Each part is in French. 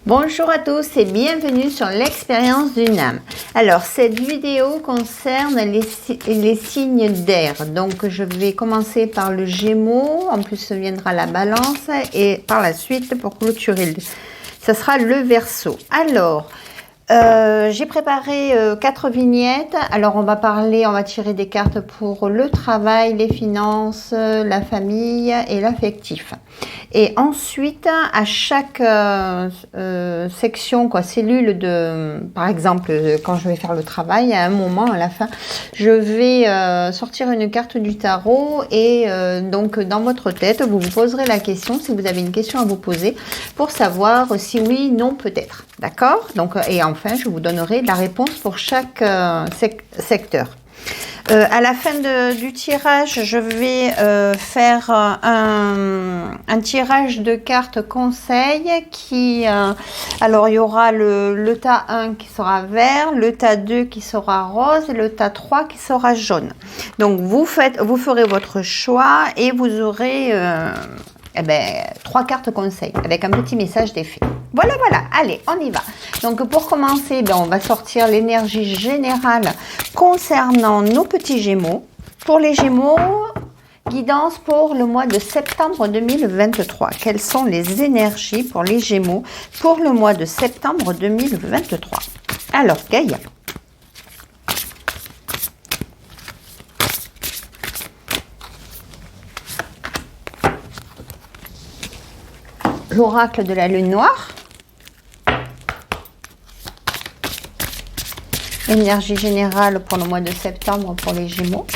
Bonjour à tous et bienvenue sur l'expérience d'une âme. Alors cette vidéo concerne les signes d'air. Donc je vais commencer par le Gémeaux, en plus viendra la Balance et par la suite pour clôturer, ça sera le Verseau. Alors j'ai préparé 4 vignettes. Alors on va tirer des cartes pour le travail, les finances, la famille et l'affectif. Et ensuite, à chaque section, cellule par exemple, quand je vais faire le travail, à un moment, à la fin, je vais sortir une carte du tarot et donc dans votre tête, vous vous poserez la question, si vous avez une question à vous poser, pour savoir si oui, non, peut-être. D'accord? Donc, et enfin, je vous donnerai la réponse pour chaque secteur. À la fin du tirage, je vais faire un tirage de cartes conseil alors il y aura le tas 1 qui sera vert, le tas 2 qui sera rose et le tas 3 qui sera jaune. Donc vous ferez votre choix et vous aurez 3 cartes conseil avec un petit message d'effet. Voilà, allez, on y va. Donc pour commencer, on va sortir l'énergie générale concernant nos petits Gémeaux. Pour les Gémeaux, guidance pour le mois de septembre 2023. Quelles sont les énergies pour les Gémeaux pour le mois de septembre 2023? Alors, Gaïa. L'oracle de la lune noire. Énergie générale pour le mois de septembre pour les Gémeaux.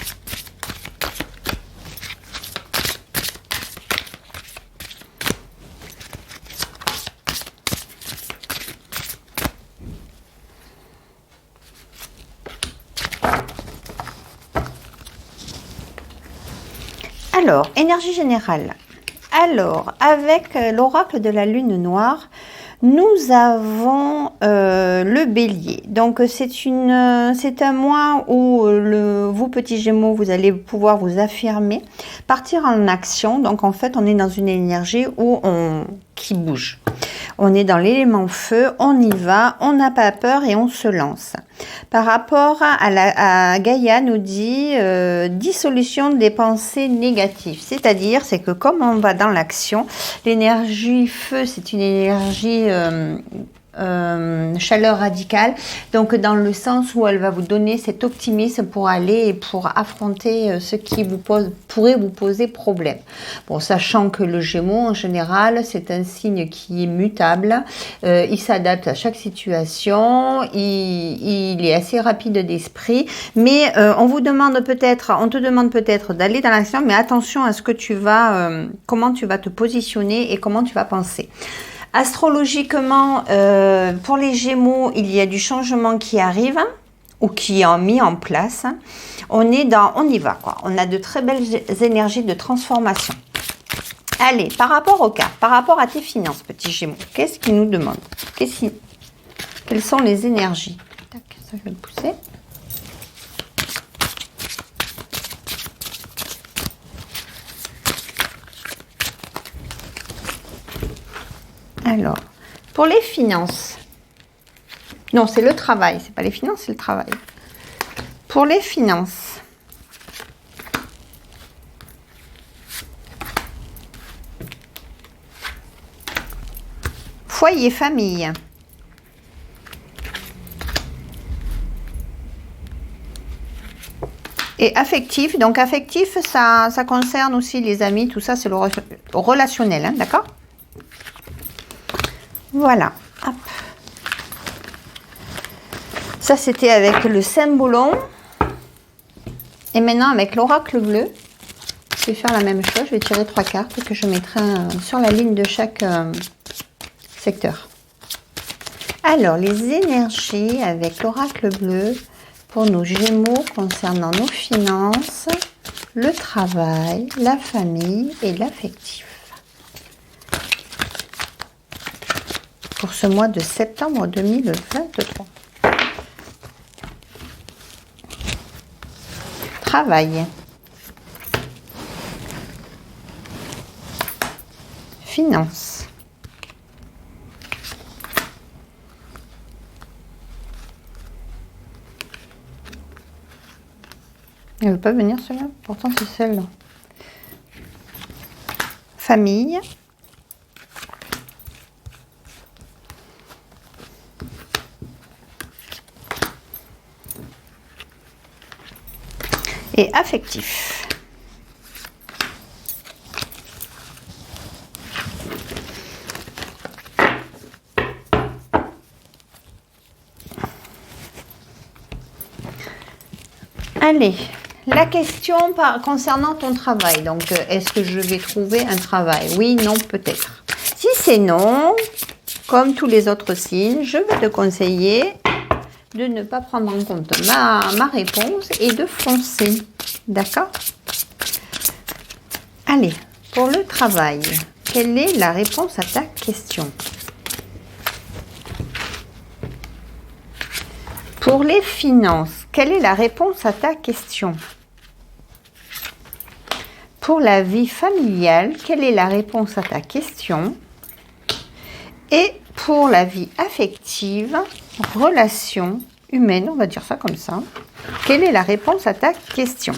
Alors, énergie générale. Alors, avec l'oracle de la lune noire, nous avons le bélier. Donc, c'est un mois où vous, petits Gémeaux, vous allez pouvoir vous affirmer, partir en action. Donc, en fait, on est dans une énergie qui bouge. On est dans l'élément feu, on y va, on n'a pas peur et on se lance. Par rapport à Gaïa nous dit dissolution des pensées négatives. C'est-à-dire, c'est que comme on va dans l'action, l'énergie feu, c'est une énergie chaleur radicale, donc dans le sens où elle va vous donner cet optimisme pour aller et pour affronter ce qui pourrait vous poser problème. Bon, sachant que le Gémeaux en général c'est un signe qui est mutable, il s'adapte à chaque situation, il est assez rapide d'esprit, mais on te demande peut-être d'aller dans l'action, mais attention à ce que comment tu vas te positionner et comment tu vas penser. Astrologiquement, pour les Gémeaux, il y a du changement qui arrive ou qui est mis en place. On y va, quoi. On a de très belles énergies de transformation. Allez, par rapport au cas, par rapport à tes finances, petits Gémeaux, qu'est-ce qu'ils nous demandent? Quelles sont les énergies? Tac, ça je vais le pousser. Alors, pour les finances, non, c'est le travail, c'est pas les finances, c'est le travail. Pour les finances, foyer, famille, et affectif. Donc affectif, ça concerne aussi les amis, tout ça, c'est le relationnel, hein, d'accord? Voilà. Hop. Ça, c'était avec le cymbolon. Et maintenant, avec l'oracle bleu, je vais faire la même chose. Je vais tirer 3 cartes que je mettrai sur la ligne de chaque secteur. Alors, les énergies avec l'oracle bleu pour nos Gémeaux concernant nos finances, le travail, la famille et l'affectif. Pour ce mois de septembre 2023. Travail. Finances. Elle ne veut pas venir celle-là. Pourtant, c'est celle-là. Famille. Et affectif. Allez, la question concernant ton travail. Donc, est-ce que je vais trouver un travail? Oui, non, peut-être. Si c'est non, comme tous les autres signes, je vais te conseiller de ne pas prendre en compte ma réponse et de foncer. D'accord? Allez, pour le travail, quelle est la réponse à ta question? Pour les finances, quelle est la réponse à ta question? Pour la vie familiale, quelle est la réponse à ta question? Et pour la vie affective, relation humaine, on va dire ça comme ça, quelle est la réponse à ta question?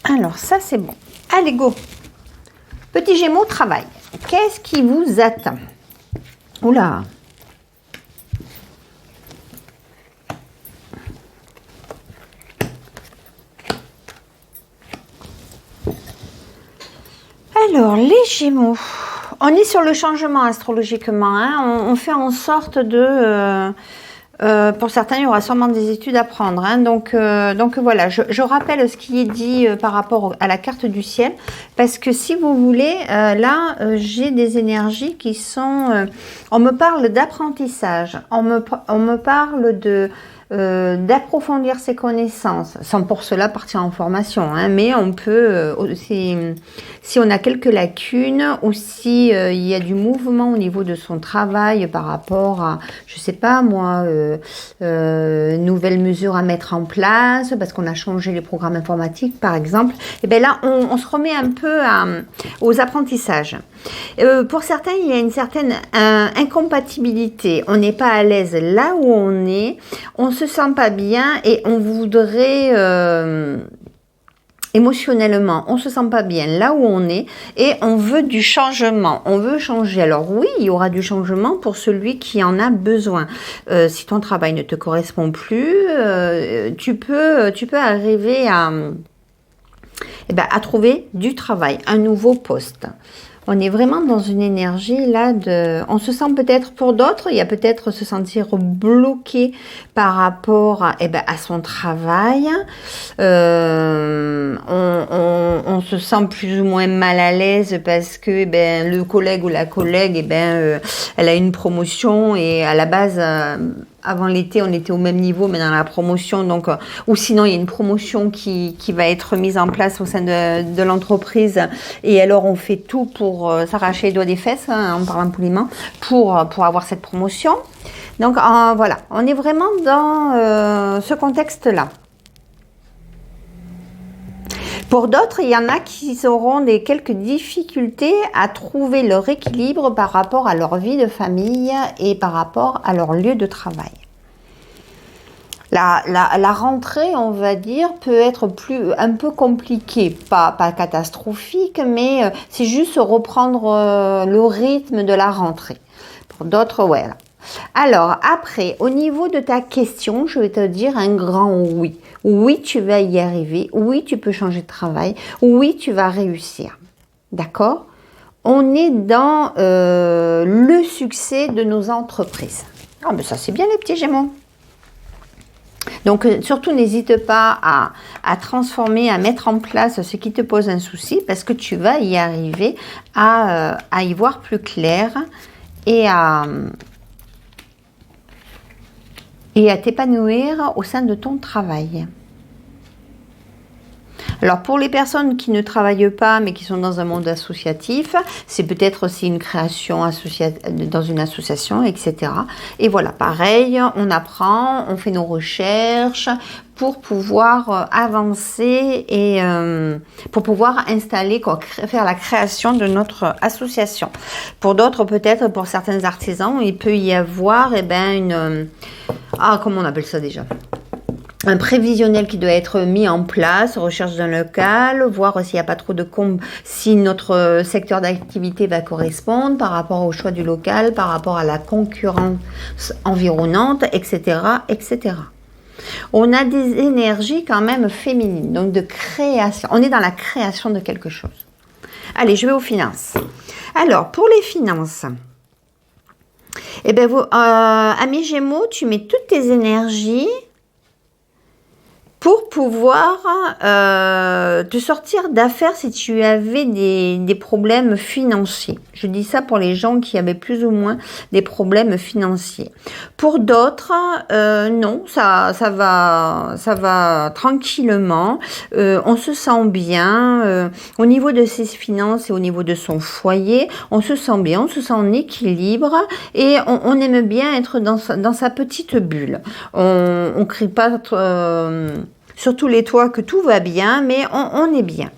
Alors ça c'est bon. Allez go. Petit Gémeaux, travail. Qu'est-ce qui vous attend? Oula. Alors, les Gémeaux, on est sur le changement astrologiquement. Hein. On fait en sorte de... pour certains, il y aura sûrement des études à prendre. Hein. Donc voilà, je rappelle ce qui est dit par rapport à la carte du ciel. Parce que si vous voulez, là, j'ai des énergies qui sont... on me parle d'apprentissage. On me parle de... d'approfondir ses connaissances, sans pour cela partir en formation, hein, mais on peut aussi, si on a quelques lacunes ou si il y a du mouvement au niveau de son travail par rapport à, je sais pas moi, nouvelles mesures à mettre en place, parce qu'on a changé les programmes informatiques par exemple, et bien là on se remet un peu aux apprentissages. Pour certains, il y a une certaine incompatibilité. On n'est pas à l'aise là où on se sent pas bien et on voudrait émotionnellement, on se sent pas bien là où on est et on veut du changement. On veut changer. Alors oui, il y aura du changement pour celui qui en a besoin. Si ton travail ne te correspond plus, tu peux arriver à trouver du travail, un nouveau poste. On est vraiment dans une énergie là on se sent peut-être pour d'autres, il y a peut-être se sentir bloqué par rapport à son travail. On se sent plus ou moins mal à l'aise parce que le collègue ou la collègue, elle a une promotion et à la base, avant l'été, on était au même niveau, mais dans la promotion, donc, ou sinon, il y a une promotion qui va être mise en place au sein de l'entreprise. Et alors, on fait tout pour s'arracher les doigts des fesses, hein, en parlant poliment, pour avoir cette promotion. Donc, voilà, on est vraiment dans ce contexte-là. Pour d'autres, il y en a qui auront quelques difficultés à trouver leur équilibre par rapport à leur vie de famille et par rapport à leur lieu de travail. La rentrée, on va dire, peut être un peu compliquée, pas catastrophique, mais c'est juste reprendre le rythme de la rentrée. Pour d'autres, ouais. Alors, après, au niveau de ta question, je vais te dire un grand oui. Oui, tu vas y arriver. Oui, tu peux changer de travail. Oui, tu vas réussir. D'accord? On est dans le succès de nos entreprises. Ah, ben ça, c'est bien les petits Gémeaux. Donc, surtout, n'hésite pas à transformer, à mettre en place ce qui te pose un souci parce que tu vas y arriver à y voir plus clair et à t'épanouir au sein de ton travail. Alors pour les personnes qui ne travaillent pas mais qui sont dans un monde associatif, c'est peut-être aussi une création dans une association, etc. Et voilà, pareil, on apprend, on fait nos recherches pour pouvoir avancer et pour pouvoir installer, faire la création de notre association. Pour d'autres, peut-être pour certains artisans, il peut y avoir comment on appelle ça déjà ? Un prévisionnel qui doit être mis en place, recherche d'un local, voir s'il n'y a pas trop de si notre secteur d'activité va correspondre par rapport au choix du local, par rapport à la concurrence environnante, etc., etc. On a des énergies quand même féminines, donc de création. On est dans la création de quelque chose. Allez, je vais aux finances. Alors, pour les finances, amis Gémeaux, tu mets toutes tes énergies pour pouvoir te sortir d'affaires si tu avais des problèmes financiers. Je dis ça pour les gens qui avaient plus ou moins des problèmes financiers. Pour d'autres, non, ça va tranquillement. On se sent bien. Au niveau de ses finances et au niveau de son foyer, on se sent bien, on se sent en équilibre et on aime bien être dans sa petite bulle. On crie pas sur tous les toits que tout va bien, mais on est bien.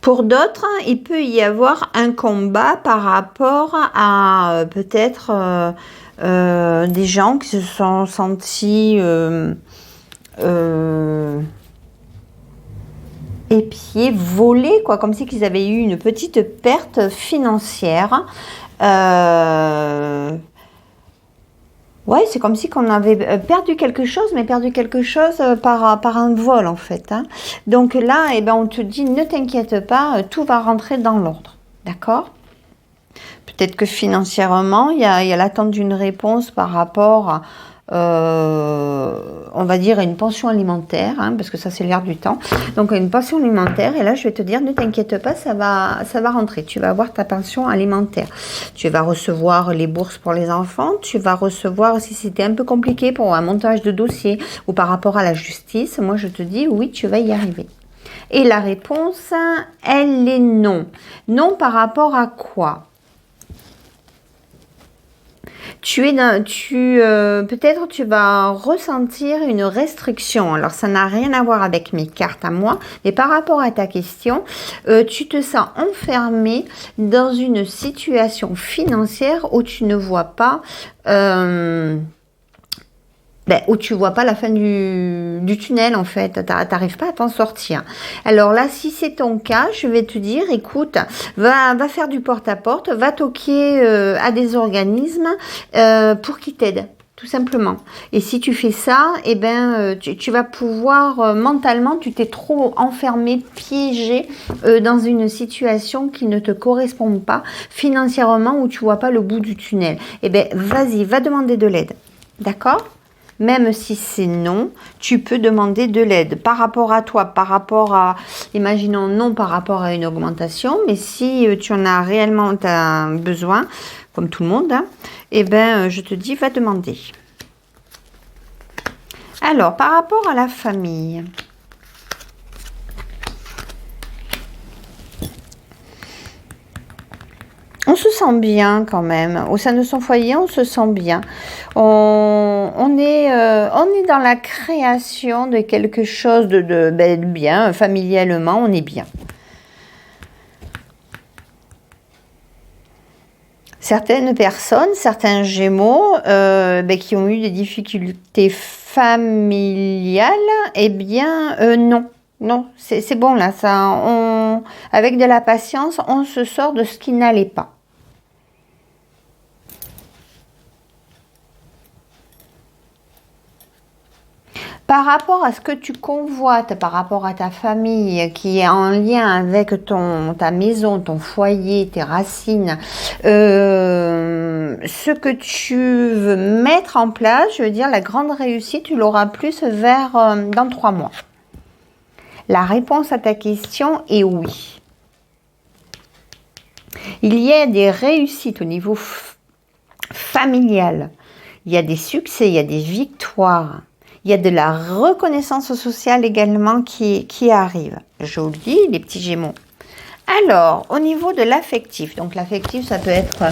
Pour d'autres, il peut y avoir un combat par rapport à peut-être des gens qui se sont sentis épiés, volés, quoi, comme si qu'ils avaient eu une petite perte financière. Ouais, c'est comme si qu'on avait perdu quelque chose, mais perdu quelque chose par un vol, en fait. Hein. Donc là, on te dit, ne t'inquiète pas, tout va rentrer dans l'ordre. D'accord ? Peut-être que financièrement, il y a l'attente d'une réponse par rapport à on va dire une pension alimentaire, hein, parce que ça c'est l'air du temps. Donc une pension alimentaire, et là je vais te dire, ne t'inquiète pas, ça va rentrer. Tu vas avoir ta pension alimentaire. Tu vas recevoir les bourses pour les enfants. Tu vas recevoir, si c'était un peu compliqué pour un montage de dossier ou par rapport à la justice, moi je te dis oui, tu vas y arriver. Et la réponse, elle est non. Non par rapport à quoi ? Peut-être tu vas ressentir une restriction. Alors ça n'a rien à voir avec mes cartes à moi, mais par rapport à ta question, tu te sens enfermé dans une situation financière où tu ne vois pas où tu vois pas la fin du tunnel en fait, t'arrives pas à t'en sortir. Alors là, si c'est ton cas, je vais te dire, écoute, va faire du porte-à-porte, va toquer à des organismes pour qu'ils t'aident, tout simplement. Et si tu fais ça, tu vas pouvoir mentalement, tu t'es trop enfermé, piégé dans une situation qui ne te correspond pas financièrement, où tu vois pas le bout du tunnel. Vas-y, va demander de l'aide, d'accord ? Même si c'est non, tu peux demander de l'aide par rapport à toi, imaginons non par rapport à une augmentation, mais si tu en as réellement besoin, comme tout le monde, hein, je te dis, va demander. Alors, par rapport à la famille, on se sent bien quand même. Au sein de son foyer, on se sent bien. On est dans la création de quelque chose de bien. Familialement, on est bien. Certaines personnes, certains Gémeaux qui ont eu des difficultés familiales, non. Non, c'est bon là. Avec de la patience, on se sort de ce qui n'allait pas. Par rapport à ce que tu convoites, par rapport à ta famille qui est en lien avec ta maison, ton foyer, tes racines, ce que tu veux mettre en place, je veux dire, la grande réussite, tu l'auras plus dans 3 mois. La réponse à ta question est oui. Il y a des réussites au niveau familial. Il y a des succès, il y a des victoires. Il y a de la reconnaissance sociale également qui arrive. Joli, les petits Gémeaux. Alors, au niveau de l'affectif, donc l'affectif, ça peut être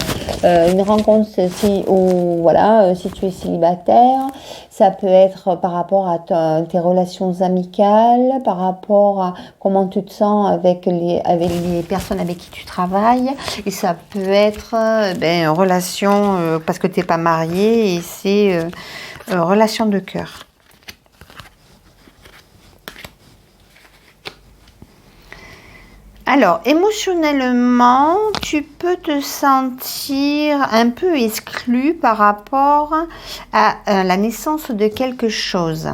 une rencontre si tu es célibataire, ça peut être par rapport à tes relations amicales, par rapport à comment tu te sens avec les personnes avec qui tu travailles, et ça peut être relation, parce que tu n'es pas marié, et c'est relation de cœur. Alors, émotionnellement, tu peux te sentir un peu exclu par rapport à la naissance de quelque chose.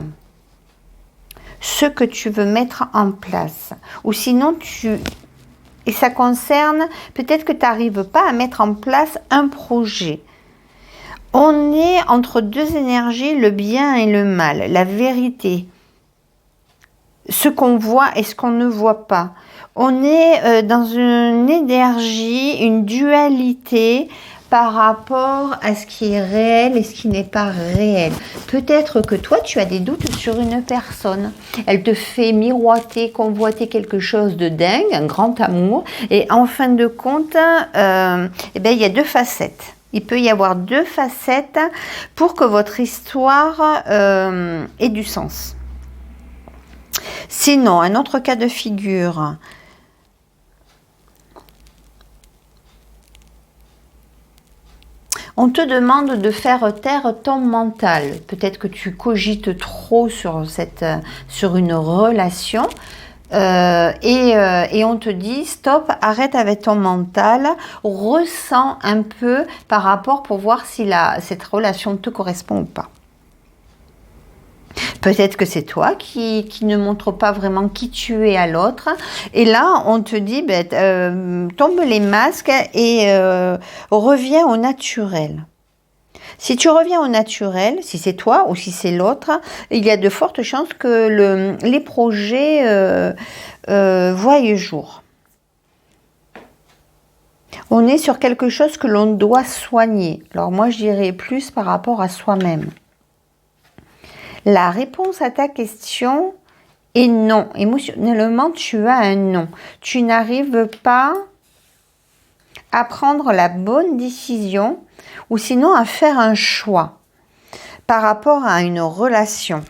Ce que tu veux mettre en place. Ou sinon, et ça concerne, peut-être que tu n'arrives pas à mettre en place un projet. On est entre deux énergies, le bien et le mal, la vérité. Ce qu'on voit et ce qu'on ne voit pas. On est dans une énergie, une dualité par rapport à ce qui est réel et ce qui n'est pas réel. Peut-être que toi, tu as des doutes sur une personne. Elle te fait miroiter, convoiter quelque chose de dingue, un grand amour. Et en fin de compte, il y a deux facettes. Il peut y avoir deux facettes pour que votre histoire ait du sens. Sinon, un autre cas de figure. On te demande de faire taire ton mental. Peut-être que tu cogites trop sur une relation et on te dit stop, arrête avec ton mental, ressens un peu par rapport pour voir si cette relation te correspond ou pas. Peut-être que c'est toi qui ne montre pas vraiment qui tu es à l'autre. Et là, on te dit, tombe les masques et reviens au naturel. Si tu reviens au naturel, si c'est toi ou si c'est l'autre, il y a de fortes chances que les projets voient jour. On est sur quelque chose que l'on doit soigner. Alors moi, je dirais plus par rapport à soi-même. La réponse à ta question est non. Émotionnellement, tu as un non. Tu n'arrives pas à prendre la bonne décision ou sinon à faire un choix par rapport à une relation.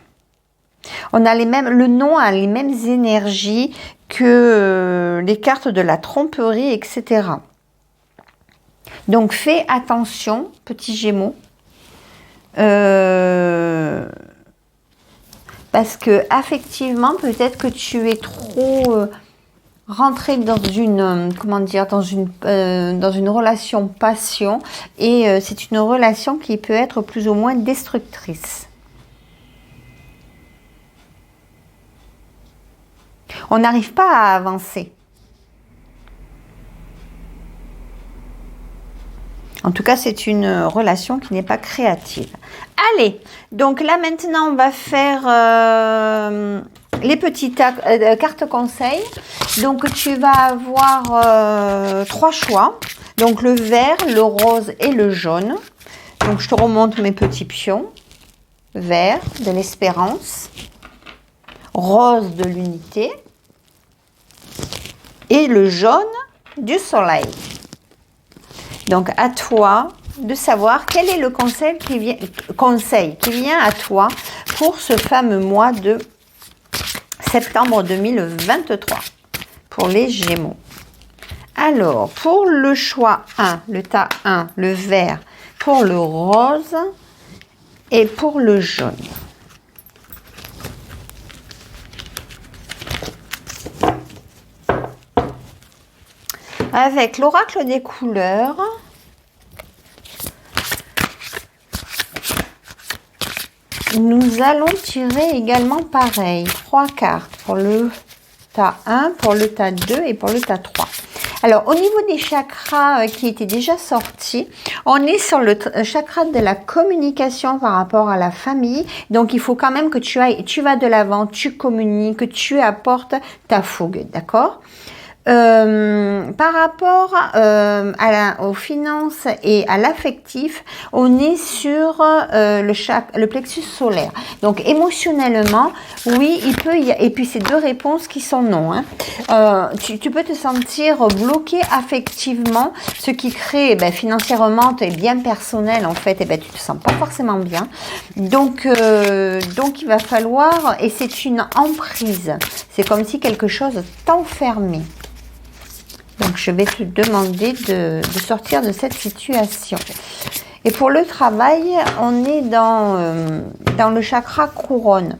Le non a les mêmes énergies que les cartes de la tromperie, etc. Donc fais attention, petit Gémeaux. Parce que affectivement, peut-être que tu es trop rentré dans une relation passion et c'est une relation qui peut être plus ou moins destructrice. On n'arrive pas à avancer. En tout cas, c'est une relation qui n'est pas créative. Allez, donc là maintenant, on va faire les petites cartes conseils. Donc, tu vas avoir 3 choix. Donc, le vert, le rose et le jaune. Donc, je te remonte mes petits pions. Vert, de l'espérance. Rose, de l'unité. Et le jaune, du soleil. Donc, à toi de savoir quel est le conseil qui vient à toi pour ce fameux mois de septembre 2023 pour les Gémeaux. Alors, pour le choix 1, le tas 1, le vert, pour le rose et pour le jaune. Avec l'oracle des couleurs, nous allons tirer également pareil, 3 cartes pour le tas 1, pour le tas 2 et pour le tas 3. Alors, au niveau des chakras qui étaient déjà sortis, on est sur le chakra de la communication par rapport à la famille. Donc, il faut quand même que tu vas de l'avant, tu communiques, que tu apportes ta fougue, d'accord ? Par rapport aux finances et à l'affectif, on est sur le plexus solaire. Donc émotionnellement, oui, il peut y et puis c'est deux réponses qui sont non. Hein. Tu peux te sentir bloqué affectivement, ce qui crée financièrement, tu es bien personnel en fait, et tu te sens pas forcément bien. Donc il va falloir, et c'est une emprise, c'est comme si quelque chose t'enfermait. Donc, je vais te demander de sortir de cette situation. Et pour le travail, on est dans le chakra couronne.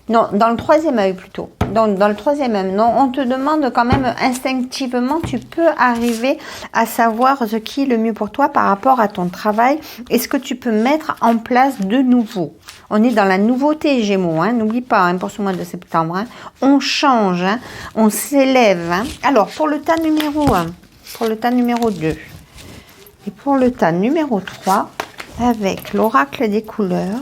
Non, dans le troisième œil plutôt. Dans le troisième œil. Non, on te demande quand même instinctivement, tu peux arriver à savoir ce qui est le mieux pour toi par rapport à ton travail et ce que tu peux mettre en place de nouveau. On est dans la nouveauté Gémeaux, hein. N'oublie pas, hein, pour ce mois de septembre, hein, on change, hein, on s'élève. Hein. Alors, pour le tas numéro 1, pour le tas numéro 2 et pour le tas numéro 3, avec l'oracle des couleurs,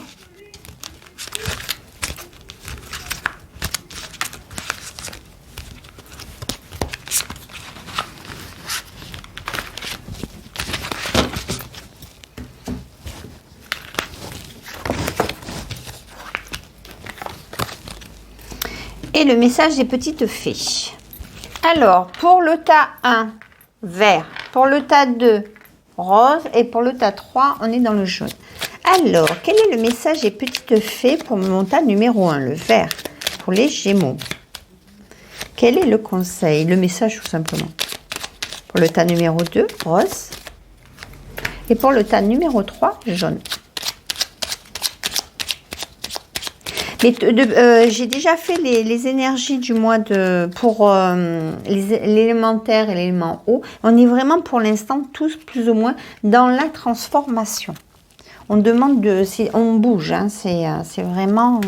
et le message des petites fées. Alors, pour le tas 1, vert. Pour le tas 2, rose. Et pour le tas 3, on est dans le jaune. Alors, quel est le message des petites fées pour mon tas numéro 1, le vert, pour les Gémeaux? Quel est le conseil, le message tout simplement? Pour le tas numéro 2, rose. Et pour le tas numéro 3, jaune. J'ai déjà fait les énergies du mois pour l'élémentaire et l'élément eau. On est vraiment pour l'instant tous plus ou moins dans la transformation. On demande on bouge, hein, c'est vraiment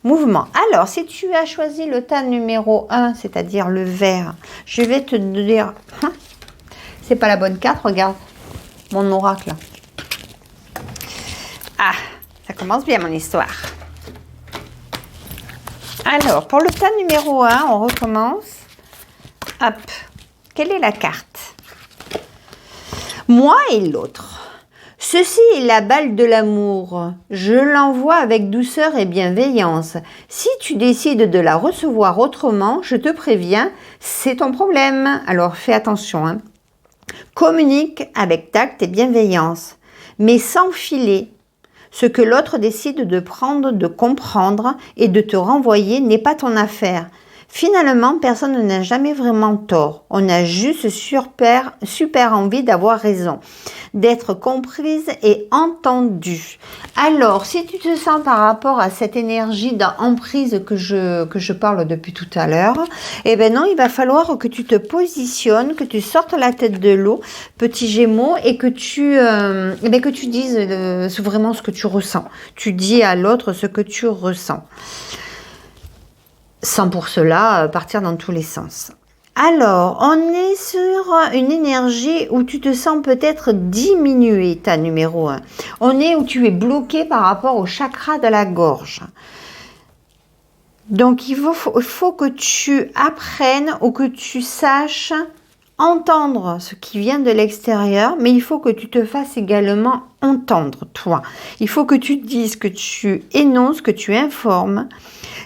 mouvement. Alors, si tu as choisi le tas numéro 1, c'est-à-dire le vert, je vais te dire, c'est pas la bonne carte, regarde mon oracle. Ah, ça commence bien mon histoire. Alors, pour le tas numéro 1, on recommence. Hop. Quelle est la carte? Moi et l'autre. Ceci est la balle de l'amour. Je l'envoie avec douceur et bienveillance. Si tu décides de la recevoir autrement, je te préviens, c'est ton problème. Alors, fais attention. Hein. Communique avec tact et bienveillance, mais sans filer. Ce que l'autre décide de prendre, de comprendre et de te renvoyer n'est pas ton affaire. Finalement, personne n'a jamais vraiment tort. On a juste super envie d'avoir raison, d'être comprise et entendue. Alors, si tu te sens par rapport à cette énergie d'emprise que je parle depuis tout à l'heure, eh ben non, il va falloir que tu te positionnes, que tu sortes la tête de l'eau, petit Gémeaux, et que tu dises vraiment ce que tu ressens. Tu dis à l'autre ce que tu ressens. Sans pour cela partir dans tous les sens. Alors, on est sur une énergie où tu te sens peut-être diminué, ta numéro 1. On est où tu es bloqué par rapport au chakra de la gorge. Donc, il faut que tu apprennes ou que tu saches entendre ce qui vient de l'extérieur, mais il faut que tu te fasses également entendre, toi. Il faut que tu dises, que tu énonces, que tu informes,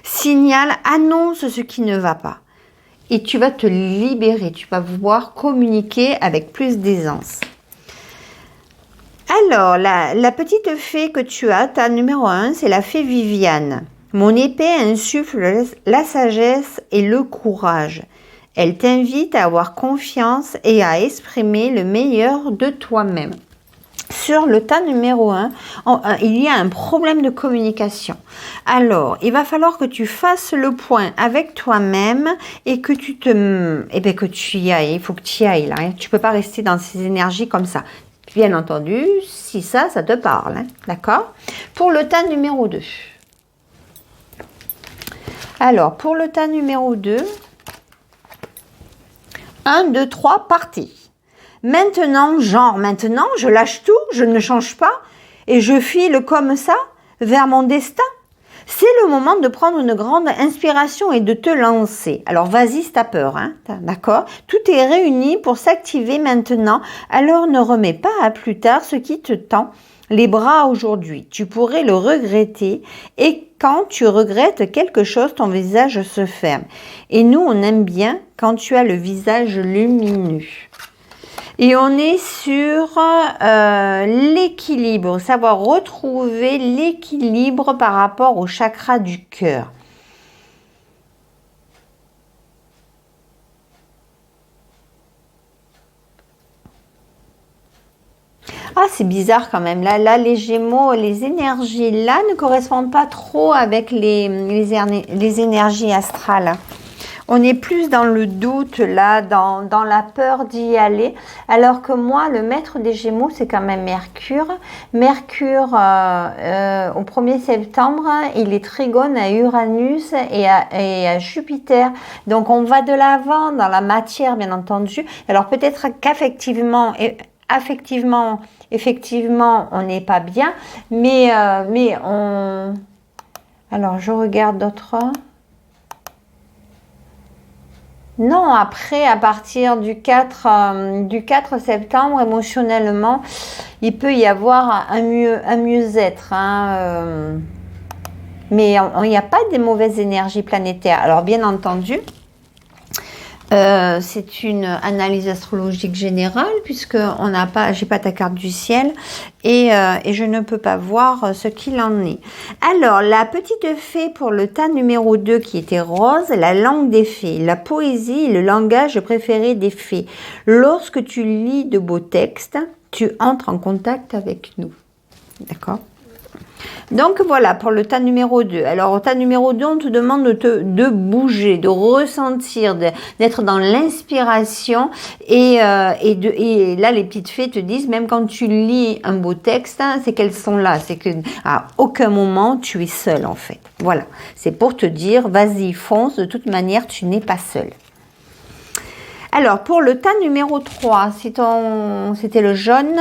signale, annonce ce qui ne va pas. Et tu vas te libérer, tu vas pouvoir communiquer avec plus d'aisance. Alors, la petite fée que tu as, ta numéro 1, c'est la fée Viviane. Mon épée insuffle la sagesse et le courage. Elle t'invite à avoir confiance et à exprimer le meilleur de toi-même. Sur le tas numéro 1, il y a un problème de communication. Alors, il va falloir que tu fasses le point avec toi-même et que que tu y ailles. Il faut que tu y ailles là. Hein. Tu ne peux pas rester dans ces énergies comme ça. Bien entendu, si ça te parle. Hein. D'accord? Pour le tas numéro 2. Alors, pour le tas numéro 2, 1, 2, 3, parti. Maintenant, je lâche tout, je ne change pas et je file comme ça vers mon destin. C'est le moment de prendre une grande inspiration et de te lancer. Alors vas-y si t'as peur, hein, d'accord? Tout est réuni pour s'activer maintenant, alors ne remets pas à plus tard ce qui te tend les bras aujourd'hui. Tu pourrais le regretter et quand tu regrettes quelque chose, ton visage se ferme. Et nous, on aime bien quand tu as le visage lumineux. Et on est sur l'équilibre, savoir retrouver l'équilibre par rapport au chakra du cœur. Ah, c'est bizarre quand même. Là, les Gémeaux, les énergies là ne correspondent pas trop avec les énergies astrales. On est plus dans le doute, là, dans la peur d'y aller. Alors que moi, le maître des Gémeaux, c'est quand même Mercure. Mercure, au 1er septembre, il est trigone à Uranus et à Jupiter. Donc, on va de l'avant dans la matière, bien entendu. Alors, peut-être qu'affectivement, effectivement, on n'est pas bien. Mais on... Alors, je regarde d'autres... Non, après, à partir du 4 septembre, émotionnellement, il peut y avoir un mieux-être. Hein, mais il n'y a pas de mauvaises énergies planétaires. Alors, bien entendu, c'est une analyse astrologique générale puisque j'ai pas ta carte du ciel et je ne peux pas voir ce qu'il en est. Alors, la petite fée pour le tas numéro 2 qui était rose, la langue des fées, la poésie et le langage préféré des fées. Lorsque tu lis de beaux textes, tu entres en contact avec nous. D'accord ? Donc voilà pour le tas numéro 2. Alors au tas numéro 2, on te demande de bouger, de ressentir, d'être dans l'inspiration et là les petites fées te disent, même quand tu lis un beau texte, hein, c'est qu'elles sont là, c'est que à aucun moment tu es seul en fait. Voilà, c'est pour te dire, vas-y fonce, de toute manière tu n'es pas seul. Alors pour le tas numéro 3, c'était le jaune,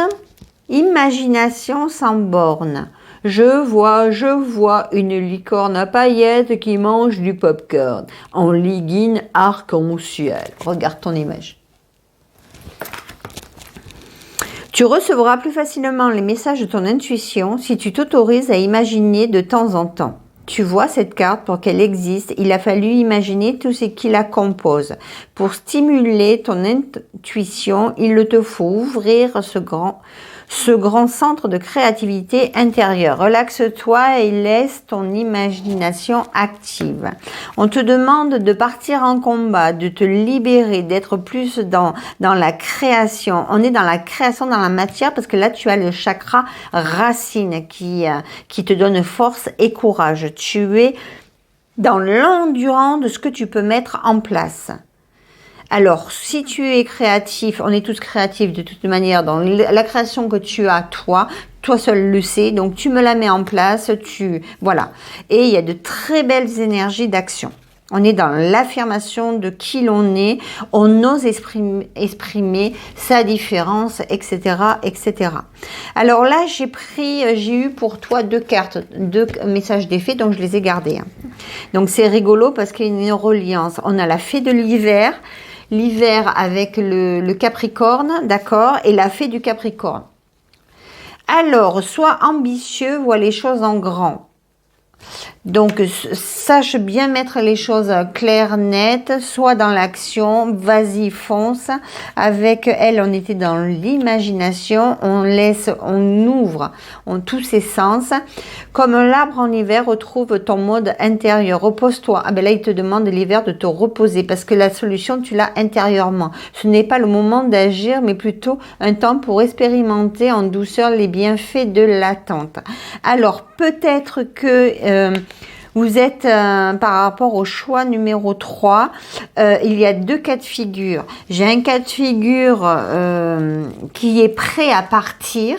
imagination sans borne. Je vois une licorne à paillettes qui mange du popcorn en liguine arc-en-ciel. Regarde ton image. Tu recevras plus facilement les messages de ton intuition si tu t'autorises à imaginer de temps en temps. Tu vois cette carte, pour qu'elle existe, il a fallu imaginer tout ce qui la compose. Pour stimuler ton intuition, il te faut ouvrir ce grand centre de créativité intérieure. Relaxe-toi et laisse ton imagination active. On te demande de partir en combat, de te libérer, d'être plus dans la création. On est dans la création, dans la matière, parce que là, tu as le chakra racine qui te donne force et courage. Tu es dans l'endurance de ce que tu peux mettre en place. Alors, si tu es créatif, on est tous créatifs de toute manière dans la création que tu as, toi seul le sais, donc tu me la mets en place, voilà. Et il y a de très belles énergies d'action. On est dans l'affirmation de qui l'on est, on ose exprimer sa différence, etc., etc. Alors là, j'ai eu pour toi 2 cartes, 2 messages des fées, donc je les ai gardés. Hein. Donc c'est rigolo parce qu'il y a une reliance. On a la fée de l'hiver avec le Capricorne, d'accord, et la fée du Capricorne. Alors, sois ambitieux, vois les choses en grand. Donc, sache bien mettre les choses claires, nettes, sois dans l'action, vas-y, fonce. Avec elle, on était dans l'imagination, on ouvre tous ses sens. Comme l'arbre en hiver, retrouve ton mode intérieur, repose-toi. Ah ben là, il te demande l'hiver de te reposer parce que la solution, tu l'as intérieurement. Ce n'est pas le moment d'agir, mais plutôt un temps pour expérimenter en douceur les bienfaits de l'attente. Alors, peut-être que vous êtes par rapport au choix numéro 3, il y a 2 cas de figure. J'ai un cas de figure qui est prêt à partir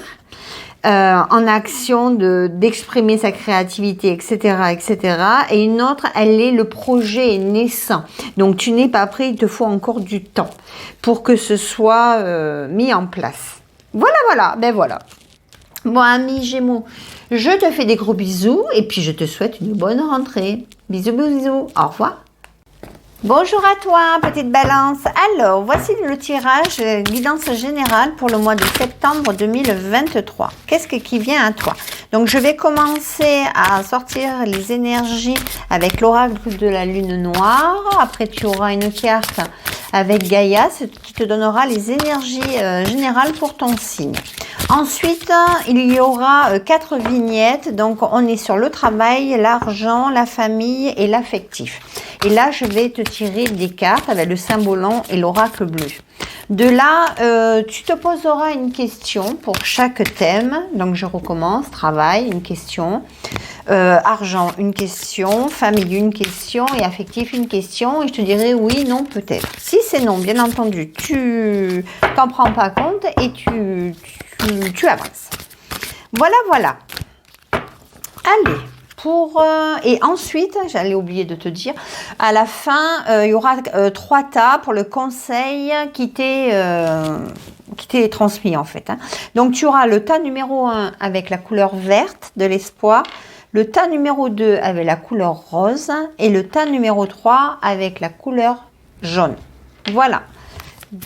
en action d'exprimer sa créativité, etc., etc. Et une autre, le projet est naissant. Donc tu n'es pas prêt, il te faut encore du temps pour que ce soit mis en place. Voilà, ben voilà. Bon, ami Gémeaux, je te fais des gros bisous et puis je te souhaite une bonne rentrée. Bisous, bisous. Au revoir. Bonjour à toi, petite balance. Alors, voici le tirage guidance générale pour le mois de septembre 2023. Qu'est-ce qui vient à toi? Donc, je vais commencer à sortir les énergies avec l'oracle de la lune noire. Après, tu auras une carte avec Gaïa, ce qui te donnera les énergies générales pour ton signe. Ensuite, il y aura 4 vignettes. Donc, on est sur le travail, l'argent, la famille et l'affectif. Et là, je vais te tirer des cartes avec le symbolant et l'oracle bleu. De là, tu te poseras une question pour chaque thème. Donc, je recommence. Travail, une question. Argent, une question. Famille, une question. Et affectif, une question. Et je te dirai oui, non, peut-être. Si c'est non, bien entendu, tu t'en prends pas compte et tu avances. Voilà, voilà. Allez. Et ensuite, j'allais oublier de te dire, à la fin, il y aura 3 tas pour le conseil qui t'est transmis en fait. Hein. Donc, tu auras le tas numéro 1 avec la couleur verte de l'espoir, le tas numéro 2 avec la couleur rose et le tas numéro 3 avec la couleur jaune. Voilà.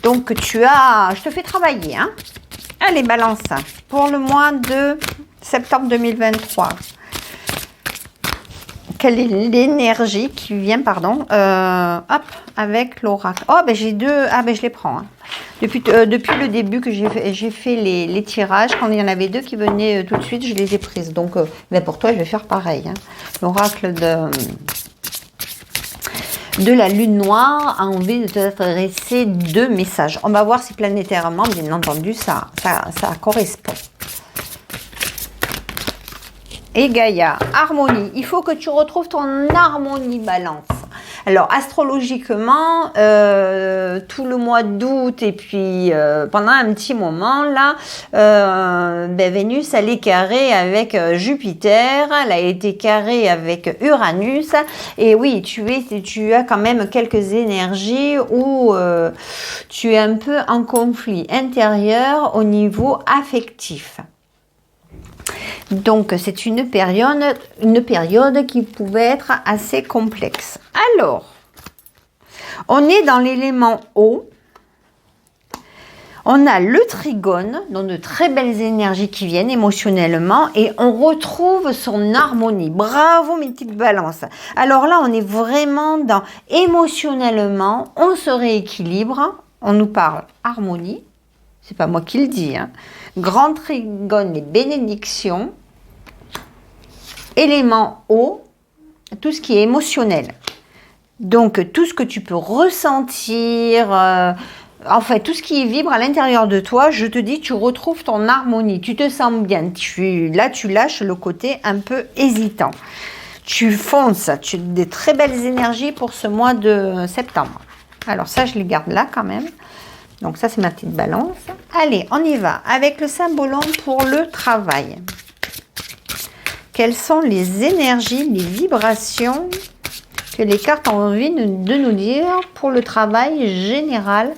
Donc, je te fais travailler. Hein. Allez, balance pour le mois de septembre 2023. Quelle est l'énergie qui vient, hop, avec l'oracle. Oh, ben j'ai deux, je les prends. Hein. Depuis le début que j'ai fait les tirages, quand il y en avait 2 qui venaient tout de suite, je les ai prises. Donc, ben pour toi, je vais faire pareil. Hein. L'oracle de la lune noire a envie de t'adresser 2 messages. On va voir si planétairement, bien entendu, ça correspond. Et Gaïa, harmonie. Il faut que tu retrouves ton harmonie balance. Alors, astrologiquement, tout le mois d'août et puis pendant un petit moment, là, Vénus, elle est carrée avec Jupiter, elle a été carrée avec Uranus. Et oui, tu as quand même quelques énergies où tu es un peu en conflit intérieur au niveau affectif. Donc, c'est une période qui pouvait être assez complexe. Alors, on est dans l'élément eau. On a le trigone, donc de très belles énergies qui viennent émotionnellement et on retrouve son harmonie. Bravo mes petites balances. Alors là, on est vraiment dans émotionnellement, on se rééquilibre. On nous parle harmonie. C'est pas moi qui le dis. Hein. Grand trigone, les bénédictions. Élément eau, tout ce qui est émotionnel. Donc, tout ce que tu peux ressentir, enfin, tout ce qui vibre à l'intérieur de toi, je te dis, tu retrouves ton harmonie. Tu te sens bien. Là, tu lâches le côté un peu hésitant. Tu fonces. Tu as des très belles énergies pour ce mois de septembre. Alors, ça, je les garde là quand même. Donc ça, c'est ma petite balance. Allez, on y va. Avec le symbolon pour le travail. Quelles sont les énergies, les vibrations que les cartes ont envie de nous dire pour le travail général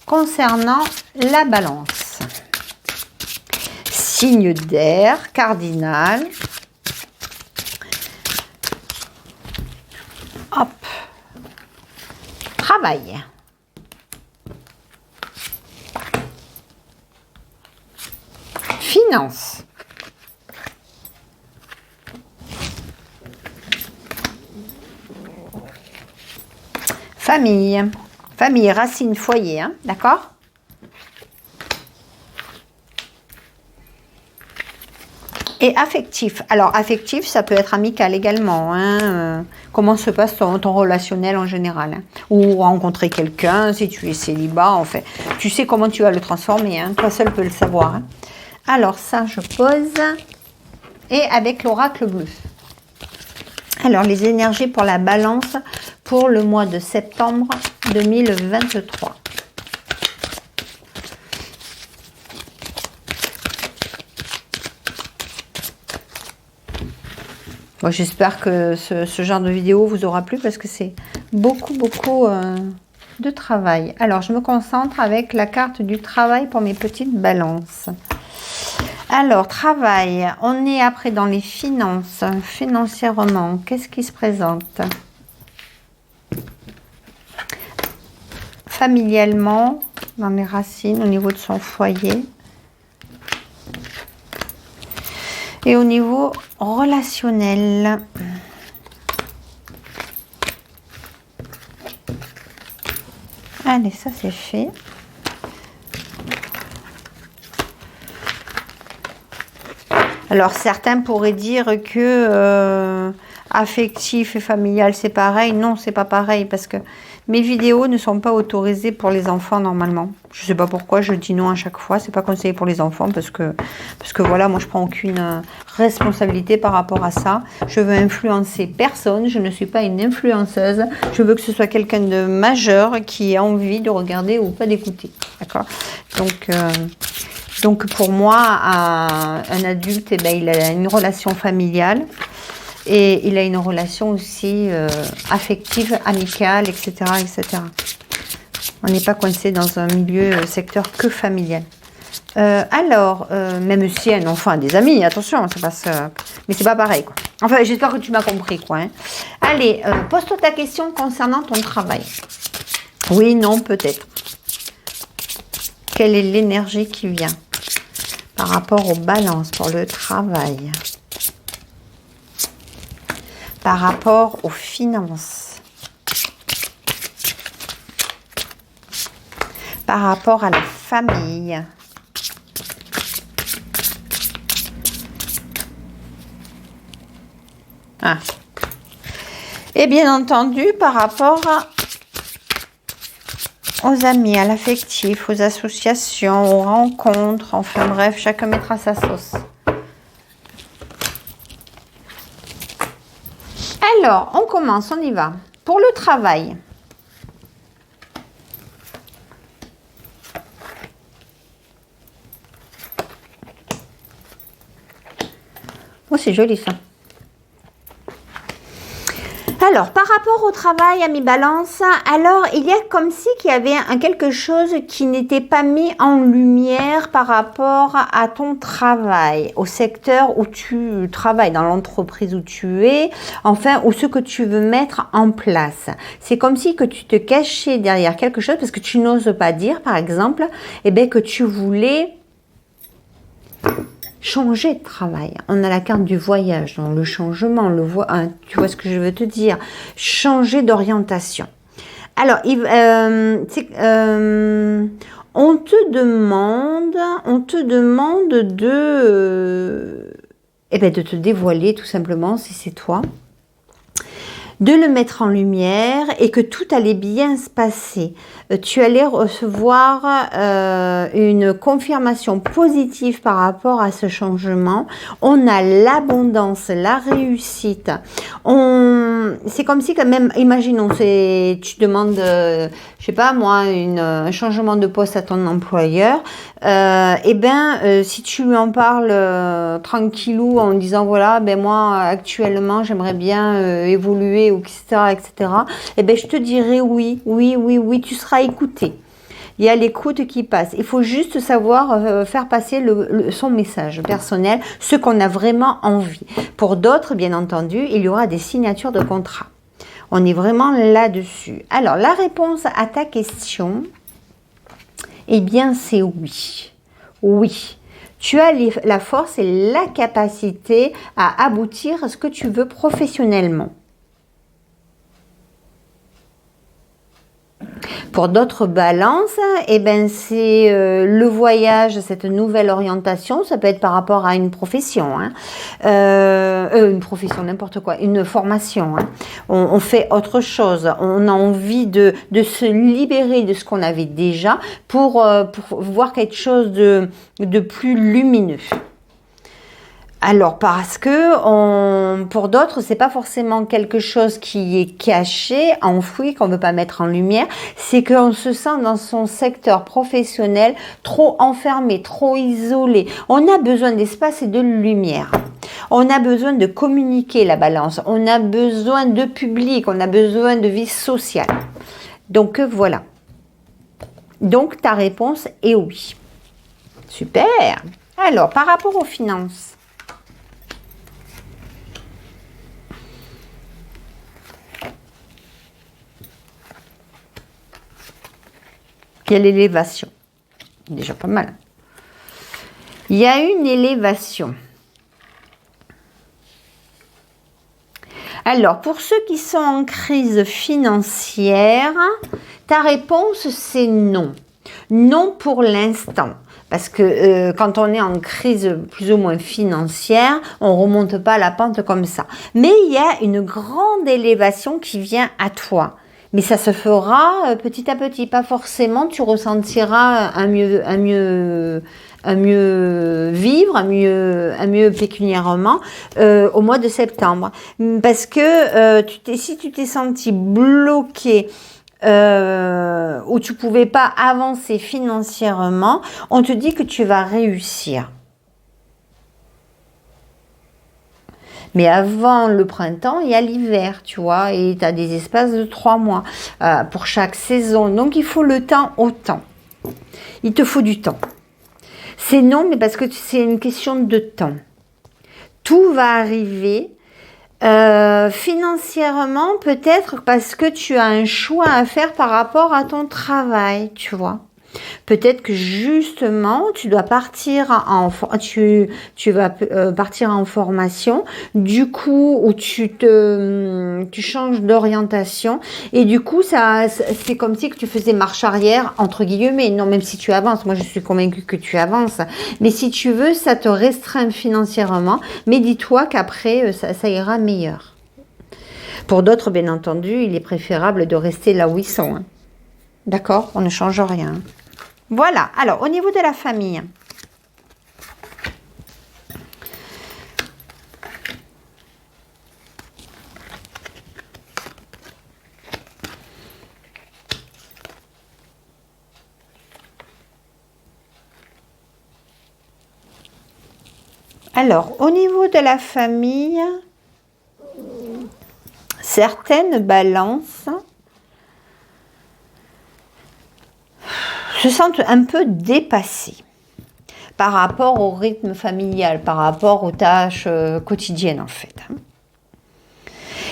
concernant la balance? Signe d'air, cardinal. Hop. Travail. Finance. Famille. Famille, racine, foyer, hein, d'accord? Et affectif. Alors, affectif, ça peut être amical également. Hein, comment se passe ton relationnel en général. Hein, ou rencontrer quelqu'un, si tu es célibat, en fait. Tu sais comment tu vas le transformer. Hein, toi seul peux le savoir. Hein. Alors, ça, je pose. Et avec l'oracle bleu. Alors, les énergies pour la balance pour le mois de septembre 2023. Bon, j'espère que ce genre de vidéo vous aura plu parce que c'est beaucoup de travail. Alors, je me concentre avec la carte du travail pour mes petites balances. Alors, travail. On est après dans les finances. Financièrement, qu'est-ce qui se présente? Familialement, dans les racines, au niveau de son foyer. Et au niveau relationnel. Allez, ça c'est fait. Alors, certains pourraient dire que affectif et familial, c'est pareil. Non, c'est pas pareil parce que mes vidéos ne sont pas autorisées pour les enfants normalement. Je sais pas pourquoi je dis non à chaque fois. C'est pas conseillé pour les enfants parce que voilà, moi je prends aucune responsabilité par rapport à ça. Je veux influencer personne. Je ne suis pas une influenceuse. Je veux que ce soit quelqu'un de majeur qui ait envie de regarder ou pas d'écouter. D'accord? Donc pour moi, un adulte, eh ben, il a une relation familiale et il a une relation aussi affective, amicale, etc., etc. On n'est pas coincé dans un milieu secteur que familial. Même si un enfant a des amis, attention, ça passe, mais c'est pas pareil, quoi. Enfin, j'espère que tu m'as compris, quoi. Hein. Allez, pose-toi ta question concernant ton travail. Oui, non, peut-être. Quelle est l'énergie qui vient par rapport aux balances pour le travail, par rapport aux finances, par rapport à la famille, et bien entendu par rapport aux amis, à l'affectif, aux associations, aux rencontres, enfin bref, chacun mettra sa sauce. Alors, on commence, on y va. Pour le travail. Oh, c'est joli ça. Alors, par rapport au travail, à mes balances, alors il y a comme si qu'il y avait quelque chose qui n'était pas mis en lumière par rapport à ton travail, au secteur où tu travailles, dans l'entreprise où tu es, enfin, ou ce que tu veux mettre en place. C'est comme si que tu te cachais derrière quelque chose parce que tu n'oses pas dire, par exemple, eh bien, que tu voulais changer de travail. On a la carte du voyage, donc le changement, tu vois ce que je veux te dire. Changer d'orientation. Alors, on te demande de te dévoiler tout simplement si c'est toi, de le mettre en lumière et que tout allait bien se passer. Tu allais recevoir une confirmation positive par rapport à ce changement. On a l'abondance, la réussite. C'est comme si quand même, imaginons, tu demandes, je sais pas moi, un changement de poste à ton employeur. Si tu lui en parles tranquillou en disant voilà, ben moi actuellement j'aimerais bien évoluer ou etc., je te dirais oui, tu seras écouté. Il y a l'écoute qui passe. Il faut juste savoir faire passer son message personnel, ce qu'on a vraiment envie. Pour d'autres, bien entendu, il y aura des signatures de contrat. On est vraiment là-dessus. Alors, la réponse à ta question, eh bien, c'est oui. Oui. Tu as la force et la capacité à aboutir à ce que tu veux professionnellement. Pour d'autres balances, c'est le voyage, cette nouvelle orientation, ça peut être par rapport à une profession, une profession, n'importe quoi, une formation. On fait autre chose, on a envie de se libérer de ce qu'on avait déjà pour voir quelque chose de plus lumineux. Alors parce que pour d'autres, c'est pas forcément quelque chose qui est caché, enfoui, qu'on veut pas mettre en lumière. C'est qu'on se sent dans son secteur professionnel trop enfermé, trop isolé. On a besoin d'espace et de lumière. On a besoin de communiquer la balance. On a besoin de public. On a besoin de vie sociale. Donc voilà. Donc ta réponse est oui. Super. Alors, par rapport aux finances. Il y a l'élévation. Déjà pas mal. Il y a une élévation. Alors, pour ceux qui sont en crise financière, ta réponse, c'est non. Non pour l'instant. Parce que quand on est en crise plus ou moins financière, on ne remonte pas la pente comme ça. Mais il y a une grande élévation qui vient à toi. Mais ça se fera petit à petit. Pas forcément, tu ressentiras un mieux vivre, un mieux pécuniairement au mois de septembre. Parce que si tu t'es senti bloqué où tu pouvais pas avancer financièrement, on te dit que tu vas réussir. Mais avant le printemps, il y a l'hiver, tu vois, et tu as des espaces de 3 mois pour chaque saison. Donc, il faut le temps au temps. Il te faut du temps. C'est non, mais parce que c'est une question de temps. Tout va arriver. Financièrement, peut-être parce que tu as un choix à faire par rapport à ton travail, tu vois. Peut-être que justement, tu dois partir tu vas partir en formation, du coup, où tu changes d'orientation, et du coup, c'est comme si que tu faisais marche arrière, entre guillemets. Non, même si tu avances, moi je suis convaincue que tu avances, mais si tu veux, ça te restreint financièrement, mais dis-toi qu'après, ça ira meilleur. Pour d'autres, bien entendu, il est préférable de rester là où ils sont. Hein. D'accord? On ne change rien. Voilà, alors au niveau de la famille. Alors, au niveau de la famille, certaines balances se sentent un peu dépassées par rapport au rythme familial, par rapport aux tâches quotidiennes en fait.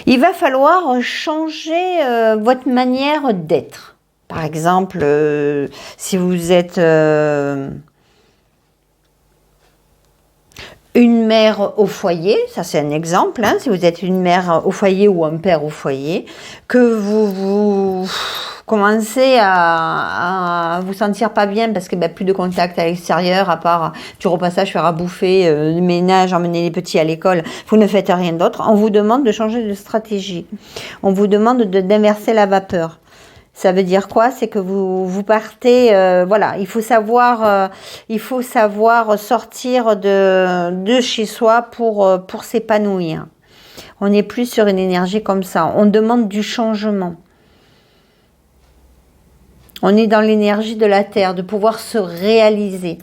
Il va falloir changer votre manière d'être. Par exemple, si vous êtes une mère au foyer, ça c'est un exemple, hein, si vous êtes une mère au foyer ou un père au foyer, que vous commencez à vous sentir pas bien parce que plus de contact à l'extérieur, à part du repassage, faire à bouffer, le ménage, emmener les petits à l'école, vous ne faites rien d'autre, on vous demande de changer de stratégie, on vous demande d'inverser la vapeur. Ça veut dire quoi? C'est que vous partez, voilà, il faut savoir sortir de chez soi pour s'épanouir. On n'est plus sur une énergie comme ça. On demande du changement. On est dans l'énergie de la terre, de pouvoir se réaliser.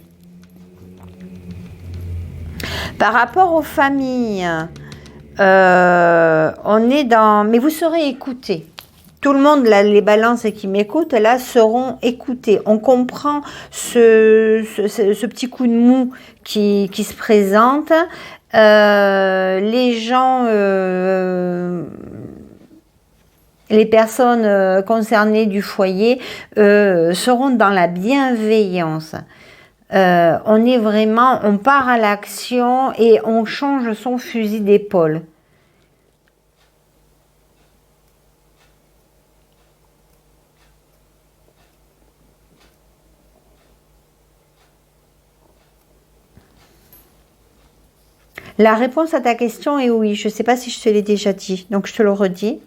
Par rapport aux familles, on est dans... Mais vous serez écoutés. Tout le monde, là, les balances qui m'écoutent, là, seront écoutés. On comprend ce petit coup de mou qui se présente. Les gens, les personnes concernées du foyer seront dans la bienveillance. On est vraiment, on part à l'action et on change son fusil d'épaule. La réponse à ta question est oui. Je ne sais pas si je te l'ai déjà dit, donc je te le redis.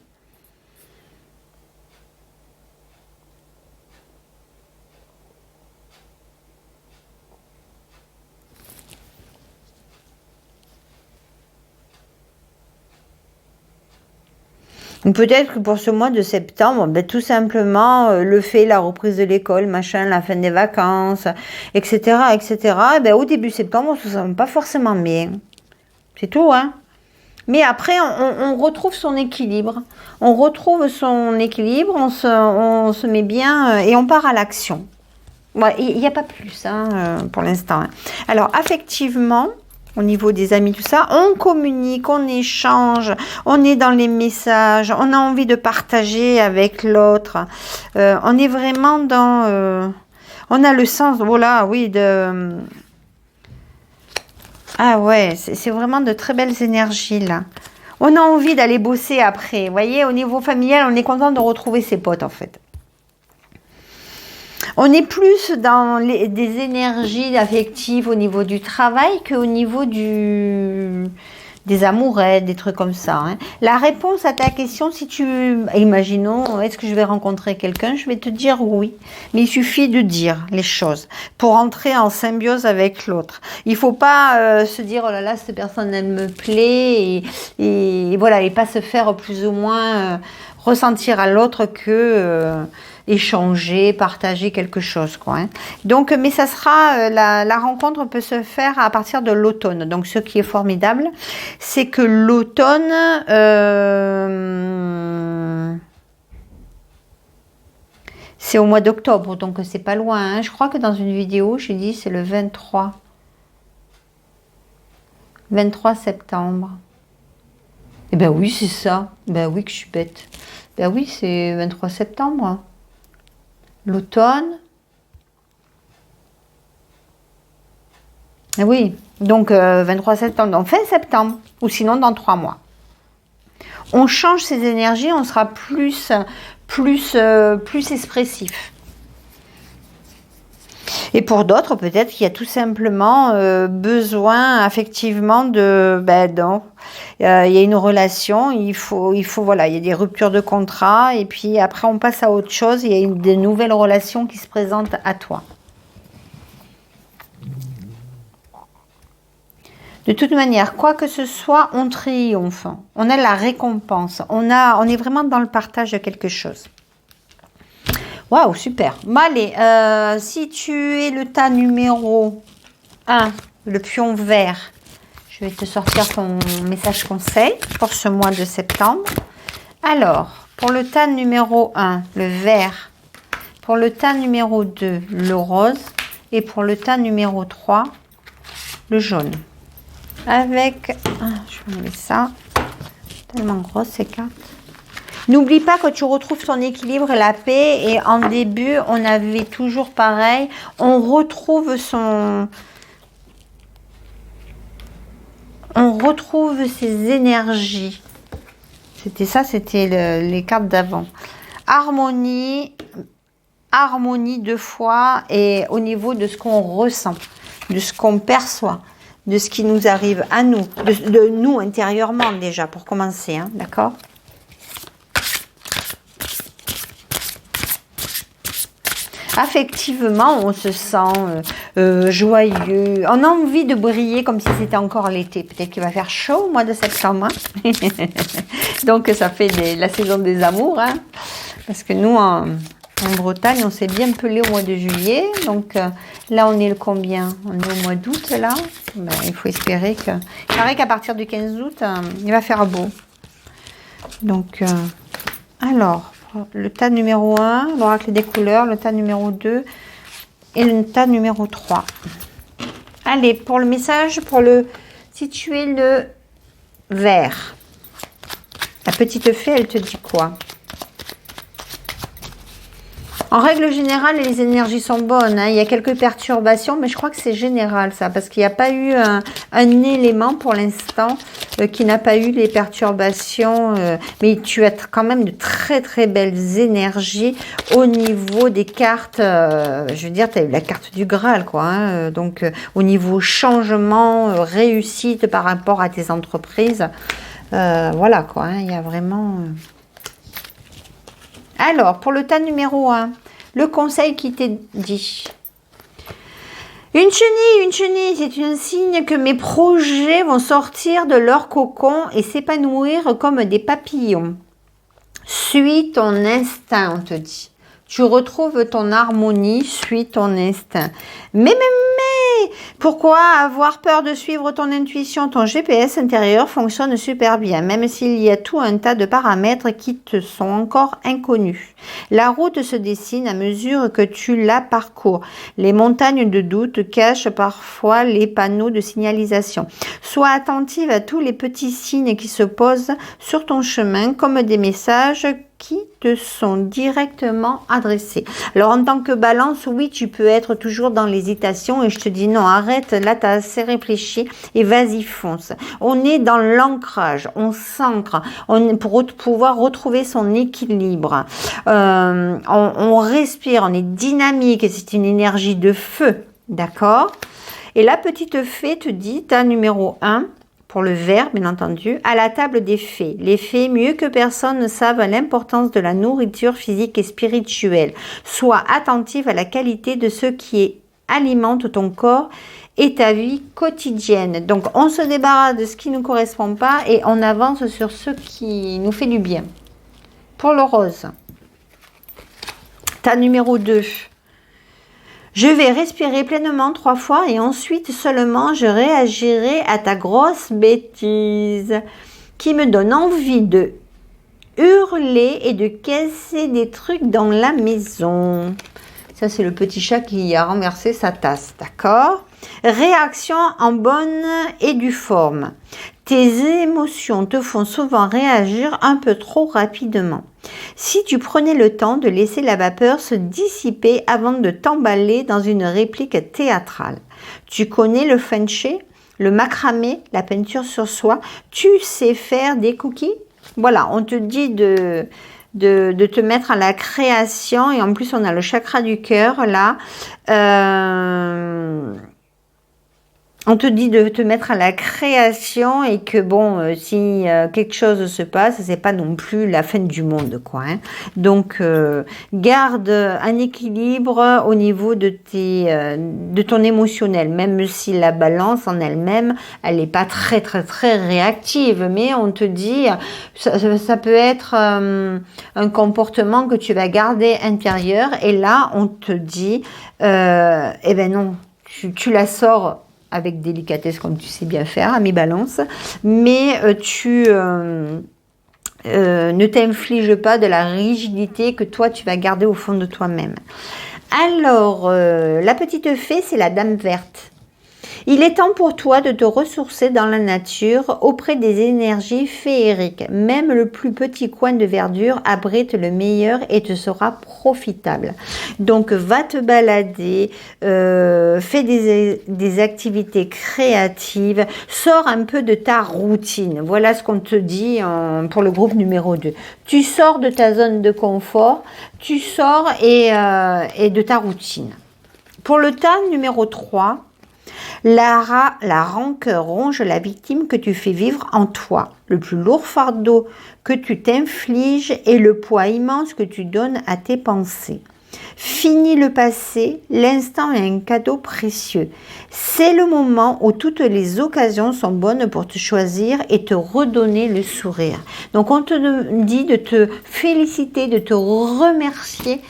Peut-être que pour ce mois de septembre, tout simplement, le fait, la reprise de l'école, machin, la fin des vacances, etc., etc., au début septembre, on ne se sent pas forcément bien. C'est tout, hein. Mais après, on retrouve son équilibre. On se met bien et on part à l'action. Ouais, il n'y a pas plus hein, pour l'instant. Hein. Alors, affectivement, au niveau des amis, tout ça, on communique, on échange, on est dans les messages, on a envie de partager avec l'autre. On est vraiment dans... on a le sens, voilà, oui, de... Ah ouais, c'est vraiment de très belles énergies, là. On a envie d'aller bosser après. Vous voyez, au niveau familial, on est content de retrouver ses potes, en fait. On est plus dans des énergies affectives au niveau du travail qu'au niveau des amourettes, des trucs comme ça. Hein. La réponse à ta question, si tu... Imaginons, est-ce que je vais rencontrer quelqu'un? Je vais te dire oui. Mais il suffit de dire les choses pour entrer en symbiose avec l'autre. Il ne faut pas se dire, oh là là, cette personne, elle me plaît. Et voilà, et pas se faire plus ou moins ressentir à l'autre que... échanger, partager quelque chose, quoi. Hein. Donc, mais ça sera, la rencontre peut se faire à partir de l'automne. Donc, ce qui est formidable, c'est que l'automne, c'est au mois d'octobre, donc c'est pas loin. Hein. Je crois que dans une vidéo, j'ai dit c'est le 23 septembre. Eh ben oui, c'est ça. Ben oui que je suis bête. Ben oui, c'est 23 septembre. L'automne. Oui, donc 23 septembre, donc fin septembre, ou sinon dans 3 mois. On change ses énergies, on sera plus expressif. Et pour d'autres, peut-être qu'il y a tout simplement besoin, effectivement, il y a une relation, il faut, voilà, il y a des ruptures de contrat, et puis après, on passe à autre chose, il y a des nouvelles relations qui se présentent à toi. De toute manière, quoi que ce soit, on triomphe. On a la récompense. On est vraiment dans le partage de quelque chose. Waouh, super. Bon, allez, si tu es le tas numéro 1, le pion vert, je vais te sortir ton message conseil pour ce mois de septembre. Alors, pour le tas numéro 1, le vert. Pour le tas numéro 2, le rose. Et pour le tas numéro 3, le jaune. Avec... je vais enlever ça. Tellement grosse ces cartes. N'oublie pas que tu retrouves ton équilibre et la paix. Et en début, on avait toujours pareil. On retrouve ses énergies. C'était ça, c'était les cartes d'avant. Harmonie 2 fois. Et au niveau de ce qu'on ressent, de ce qu'on perçoit, de ce qui nous arrive à nous, de nous intérieurement déjà, pour commencer, hein, d'accord ? Affectivement, on se sent joyeux. On a envie de briller comme si c'était encore l'été. Peut-être qu'il va faire chaud au mois de septembre. Hein. Donc, ça fait la saison des amours. Hein. Parce que nous, en Bretagne, on s'est bien pelé au mois de juillet. Donc, là, on est le combien? On est au mois d'août, là. Ben, il faut espérer que... Il paraît qu'à partir du 15 août, il va faire beau. Donc, alors... Le tas numéro 1, l'oracle des couleurs, le tas numéro 2 et le tas numéro 3. Allez, pour le message, si tu es le vert, la petite fée, elle te dit quoi? En règle générale, les énergies sont bonnes. Hein. Il y a quelques perturbations, mais je crois que c'est général ça, parce qu'il n'y a pas eu un élément pour l'instant qui n'a pas eu les perturbations. Mais tu as quand même de très très belles énergies au niveau des cartes. Je veux dire, tu as eu la carte du Graal, quoi. Hein. Donc, au niveau changement, réussite par rapport à tes entreprises. Voilà, quoi. Hein. Il y a vraiment... Alors, pour le tas numéro 1, le conseil qui t'est dit. Une chenille, c'est un signe que mes projets vont sortir de leur cocon et s'épanouir comme des papillons. Suis ton instinct, on te dit. Tu retrouves ton harmonie, suis ton instinct. Mais, Pourquoi avoir peur de suivre ton intuition? Ton GPS intérieur fonctionne super bien, même s'il y a tout un tas de paramètres qui te sont encore inconnus. La route se dessine à mesure que tu la parcours. Les montagnes de doute cachent parfois les panneaux de signalisation. Sois attentive à tous les petits signes qui se posent sur ton chemin comme des messages qui te sont directement adressés. Alors en tant que balance, oui, tu peux être toujours dans l'hésitation et je te dis non, arrête, là tu as assez réfléchi et vas-y, fonce. On est dans l'ancrage, on s'ancre pour pouvoir retrouver son équilibre. On respire, on est dynamique et c'est une énergie de feu, d'accord? Et la petite fée te dit, ta numéro 1, pour le verbe, bien entendu, à la table des fées. Les fées, mieux que personne, ne savent l'importance de la nourriture physique et spirituelle. Sois attentive à la qualité de ce qui alimente ton corps et ta vie quotidienne. Donc, on se débarrasse de ce qui ne nous correspond pas et on avance sur ce qui nous fait du bien. Pour le rose, ta numéro 2. Je vais respirer pleinement 3 fois et ensuite seulement je réagirai à ta grosse bêtise qui me donne envie de hurler et de casser des trucs dans la maison. Ça, c'est le petit chat qui a renversé sa tasse, d'accord? Réaction en bonne et due forme. Tes émotions te font souvent réagir un peu trop rapidement. Si tu prenais le temps de laisser la vapeur se dissiper avant de t'emballer dans une réplique théâtrale. Tu connais le feng shui, le macramé, la peinture sur soie. Tu sais faire des cookies? Voilà, on te dit de te mettre à la création et en plus on a le chakra du cœur là. On te dit de te mettre à la création et que bon, si quelque chose se passe, c'est pas non plus la fin du monde, quoi. Hein. Donc, garde un équilibre au niveau de ton émotionnel, même si la balance en elle-même, elle n'est pas très réactive, mais on te dit, ça peut être un comportement que tu vas garder intérieur, et là, on te dit, eh ben non, tu la sors avec délicatesse comme tu sais bien faire, ami balance, mais tu ne t'infliges pas de la rigidité que toi tu vas garder au fond de toi-même. Alors, la petite fée, c'est la dame verte. Il est temps pour toi de te ressourcer dans la nature auprès des énergies féeriques. Même le plus petit coin de verdure abrite le meilleur et te sera profitable. Donc, va te balader, fais des activités créatives, sors un peu de ta routine. Voilà ce qu'on te dit pour le groupe numéro 2. Tu sors de ta zone de confort, tu sors et de ta routine. Pour le tas numéro 3, la rancœur ronge la victime que tu fais vivre en toi. Le plus lourd fardeau que tu t'infliges est le poids immense que tu donnes à tes pensées. Finis le passé, l'instant est un cadeau précieux. C'est le moment où toutes les occasions sont bonnes pour te choisir et te redonner le sourire. Donc on te dit de te féliciter, de te remercier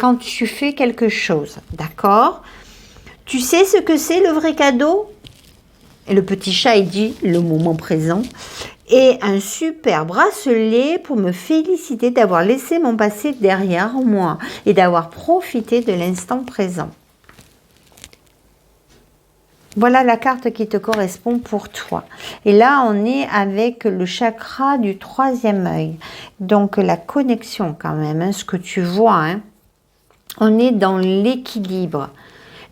quand tu fais quelque chose. D'accord ? Tu sais ce que c'est le vrai cadeau? Et le petit chat, il dit le moment présent. Et un super bracelet pour me féliciter d'avoir laissé mon passé derrière moi et d'avoir profité de l'instant présent. Voilà la carte qui te correspond pour toi. Et là, on est avec le chakra du 3e œil. Donc, la connexion quand même, hein, ce que tu vois. Hein. On est dans l'équilibre.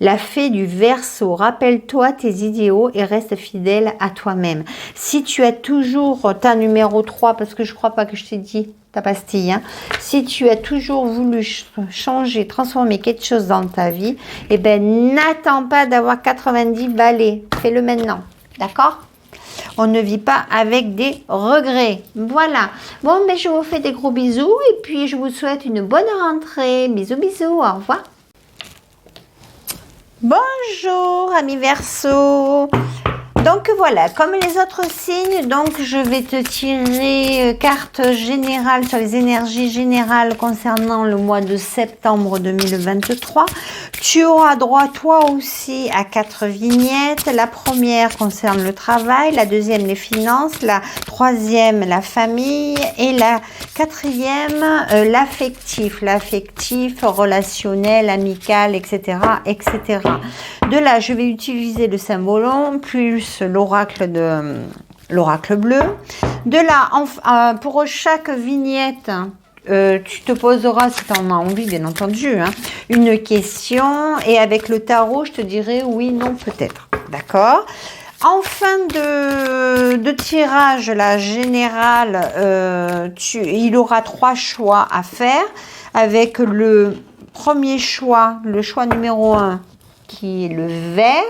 La fée du Verseau, rappelle-toi tes idéaux et reste fidèle à toi-même. Si tu as toujours ta numéro 3, parce que je ne crois pas que je t'ai dit ta pastille, hein, si tu as toujours voulu changer, transformer quelque chose dans ta vie, eh ben n'attends pas d'avoir 90 balais. Fais-le maintenant, d'accord ? On ne vit pas avec des regrets. Voilà. Bon, ben je vous fais des gros bisous et puis je vous souhaite une bonne rentrée. Bisous, bisous. Au revoir. Bonjour, amis Verseau. Donc voilà, comme les autres signes, donc je vais te tirer carte générale sur les énergies générales concernant le mois de septembre 2023. Tu auras droit toi aussi à 4 vignettes. La première concerne le travail, la deuxième les finances, la troisième la famille et la quatrième l'affectif, relationnel, amical, etc., etc. De là, je vais utiliser le symbolon plus l'oracle bleu. De là, pour chaque vignette, tu te poseras, si tu en as envie, bien entendu, hein, une question. Et avec le tarot, je te dirai oui, non, peut-être. D'accord? En fin de tirage, la générale, il aura 3 choix à faire. Avec le premier choix, le choix numéro 1, qui est le vert,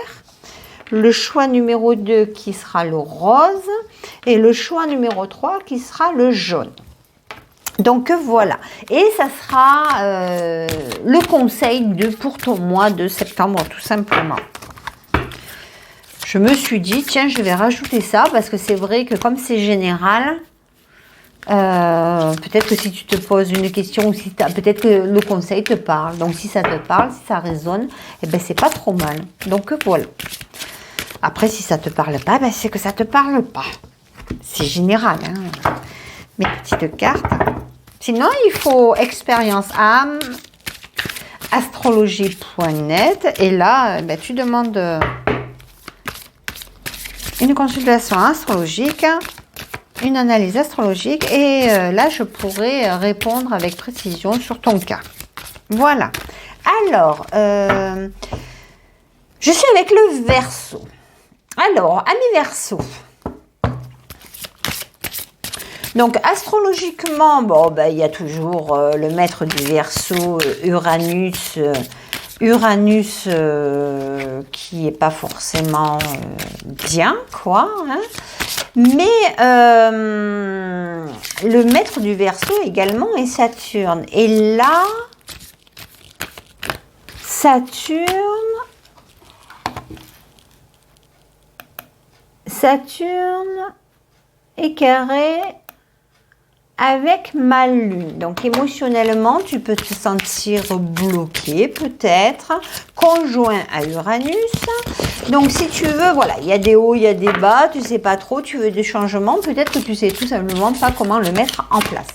le choix numéro 2 qui sera le rose et le choix numéro 3 qui sera le jaune. Donc voilà, et ça sera le conseil pour ton mois de septembre tout simplement. Je me suis dit, tiens, je vais rajouter ça parce que c'est vrai que comme c'est général, peut-être que si tu te poses une question ou si peut-être que le conseil te parle. Donc si ça te parle, si ça résonne, eh ben c'est pas trop mal. Donc voilà. Après si ça te parle pas, ben c'est que ça te parle pas. C'est général, hein. Mes petites cartes. Sinon il faut expérience âme, astrologie.net et là ben, tu demandes une consultation astrologique. Une analyse astrologique et là je pourrais répondre avec précision sur ton cas. Voilà. Alors, je suis avec le Verseau. Alors, amis Verseau. Donc, astrologiquement, bon, ben, il y a toujours le maître du Verseau, Uranus. Uranus qui est pas forcément bien, quoi, hein. Mais le maître du Verseau également est Saturne. Et là, Saturne est carré avec ma lune. Donc émotionnellement, tu peux te sentir bloqué peut-être, conjoint à Uranus. Donc si tu veux, voilà, il y a des hauts, il y a des bas, tu sais pas trop, tu veux des changements, peut-être que tu sais tout simplement pas comment le mettre en place.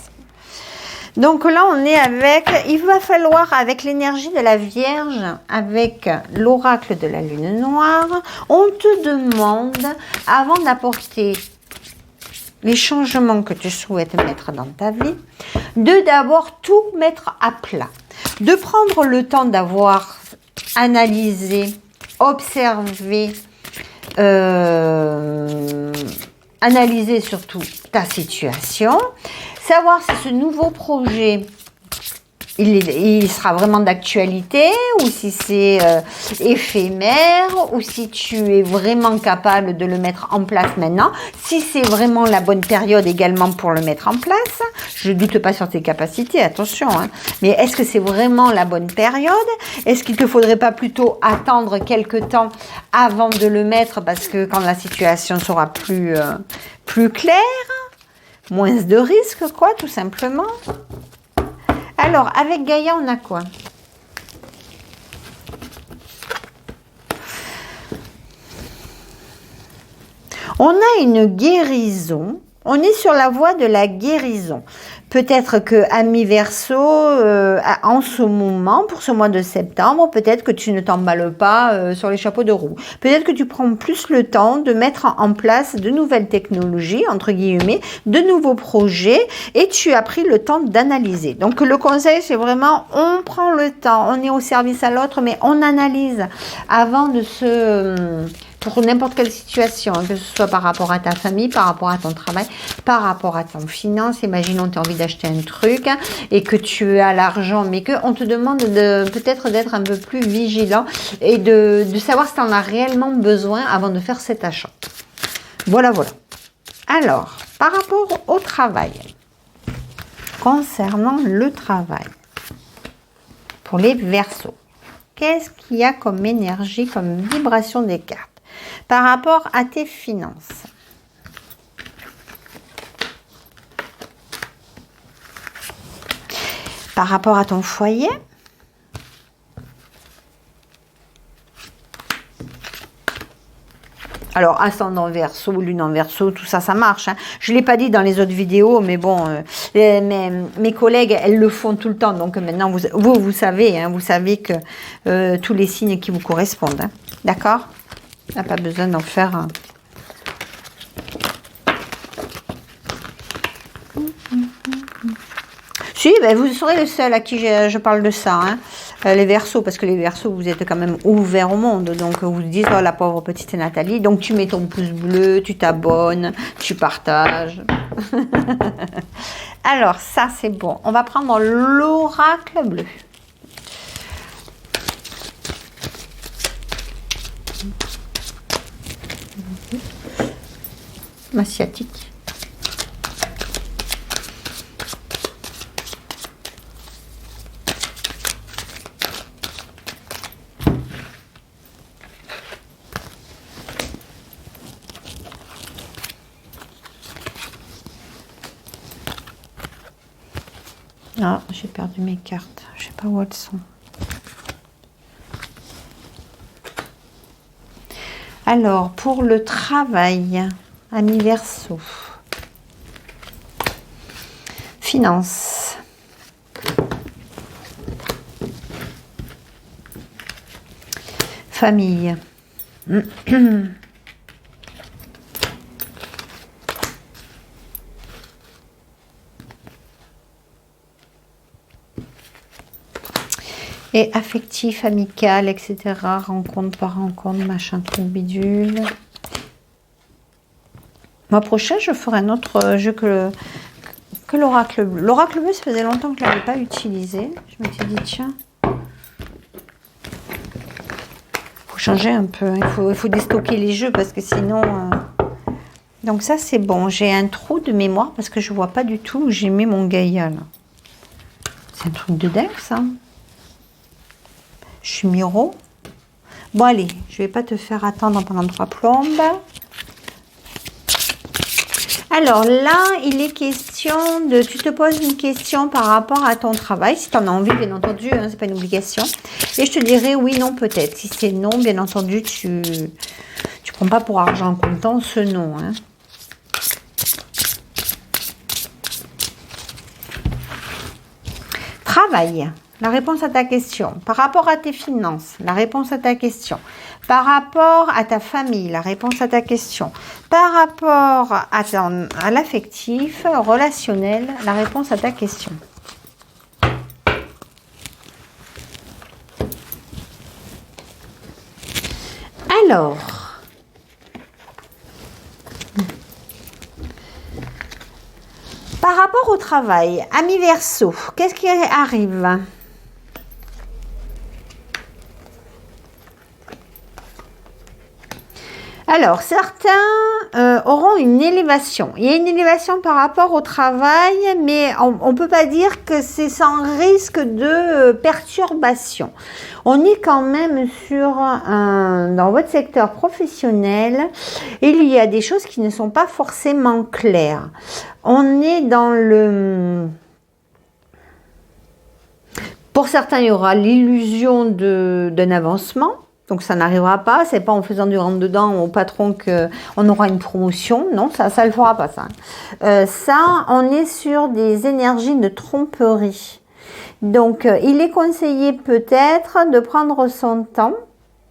Donc là, on est avec, il va falloir, avec l'énergie de la Vierge, avec l'oracle de la Lune Noire, on te demande, avant d'apporter les changements que tu souhaites mettre dans ta vie, de d'abord tout mettre à plat, de prendre le temps d'avoir analysé, observé, analyser surtout ta situation, savoir si ce nouveau projet il sera vraiment d'actualité ou si c'est éphémère ou si tu es vraiment capable de le mettre en place maintenant, si c'est vraiment la bonne période également pour le mettre en place. Je ne doute pas sur tes capacités, attention, hein. Mais est-ce que c'est vraiment la bonne période? Est-ce qu'il ne te faudrait pas plutôt attendre quelques temps avant de le mettre parce que quand la situation sera plus claire, moins de risques, quoi, tout simplement. Alors, avec Gaïa, on a quoi? On a une guérison. On est sur la voie de la guérison. Peut-être que, ami Verseau, en ce moment, pour ce mois de septembre, peut-être que tu ne t'emballes pas sur les chapeaux de roue. Peut-être que tu prends plus le temps de mettre en place de nouvelles technologies, entre guillemets, de nouveaux projets, et tu as pris le temps d'analyser. Donc, le conseil, c'est vraiment, on prend le temps, on est au service à l'autre, mais on analyse avant de pour n'importe quelle situation, que ce soit par rapport à ta famille, par rapport à ton travail, par rapport à ton finance. Imaginons tu as envie d'acheter un truc et que tu as l'argent, mais qu'on te demande peut-être d'être un peu plus vigilant et de savoir si tu en as réellement besoin avant de faire cet achat. Voilà, voilà. Alors, par rapport au travail, concernant le travail, pour les Verseaux, qu'est-ce qu'il y a comme énergie, comme vibration des cartes? Par rapport à tes finances. Par rapport à ton foyer. Alors, ascendant Verseau, lune en Verseau, tout ça, ça marche. Hein. Je ne l'ai pas dit dans les autres vidéos, mais bon, mes collègues, elles le font tout le temps. Donc maintenant, vous savez, hein, vous savez que tous les signes qui vous correspondent. Hein. D'accord? On n'a pas besoin d'en faire... Si, ben, vous serez le seul à qui je parle de ça. Hein. Les Verseaux, parce que les Verseaux, vous êtes quand même ouverts au monde. Donc, vous dites, oh, la pauvre petite Nathalie. Donc, tu mets ton pouce bleu, tu t'abonnes, tu partages. Alors, ça, c'est bon. On va prendre l'oracle bleu. Asiatique. Ah, j'ai perdu mes cartes. Je sais pas où elles sont. Alors, pour le travail, ami Verseau. Finance. Famille. Et affectif, amical, etc. Rencontre par rencontre, machin, truc bidule. Mois prochain, je ferai un autre jeu que l'oracle bleu. L'oracle bleu, ça faisait longtemps que je ne l'avais pas utilisé. Je m'étais dit, tiens, faut changer un peu. Il faut déstocker les jeux parce que sinon... Donc ça, c'est bon. J'ai un trou de mémoire parce que je ne vois pas du tout où j'ai mis mon Gaïa. C'est un truc de dingue, ça. Je suis Miro. Bon, allez, je ne vais pas te faire attendre pendant 3 plombes. Alors là, il est question de... Tu te poses une question par rapport à ton travail. Si tu en as envie, bien entendu, hein, c'est pas une obligation. Et je te dirais oui, non, peut-être. Si c'est non, bien entendu, tu prends pas pour argent comptant ce non. Hein. Travail. La réponse à ta question. Par rapport à tes finances, la réponse à ta question. Par rapport à ta famille, la réponse à ta question. Par rapport à l'affectif, relationnel, la réponse à ta question. Alors, par rapport au travail, ami Verseau, qu'est-ce qui arrive ? Alors, certains auront une élévation. Il y a une élévation par rapport au travail, mais on ne peut pas dire que c'est sans risque de perturbation. On est quand même dans votre secteur professionnel, il y a des choses qui ne sont pas forcément claires. On est dans le... Pour certains, il y aura l'illusion d'un avancement. Donc, ça n'arrivera pas. C'est pas en faisant du rentre-dedans au patron qu'on aura une promotion. Non, ça ne le fera pas, ça. Ça, on est sur des énergies de tromperie. Donc, il est conseillé peut-être de prendre son temps.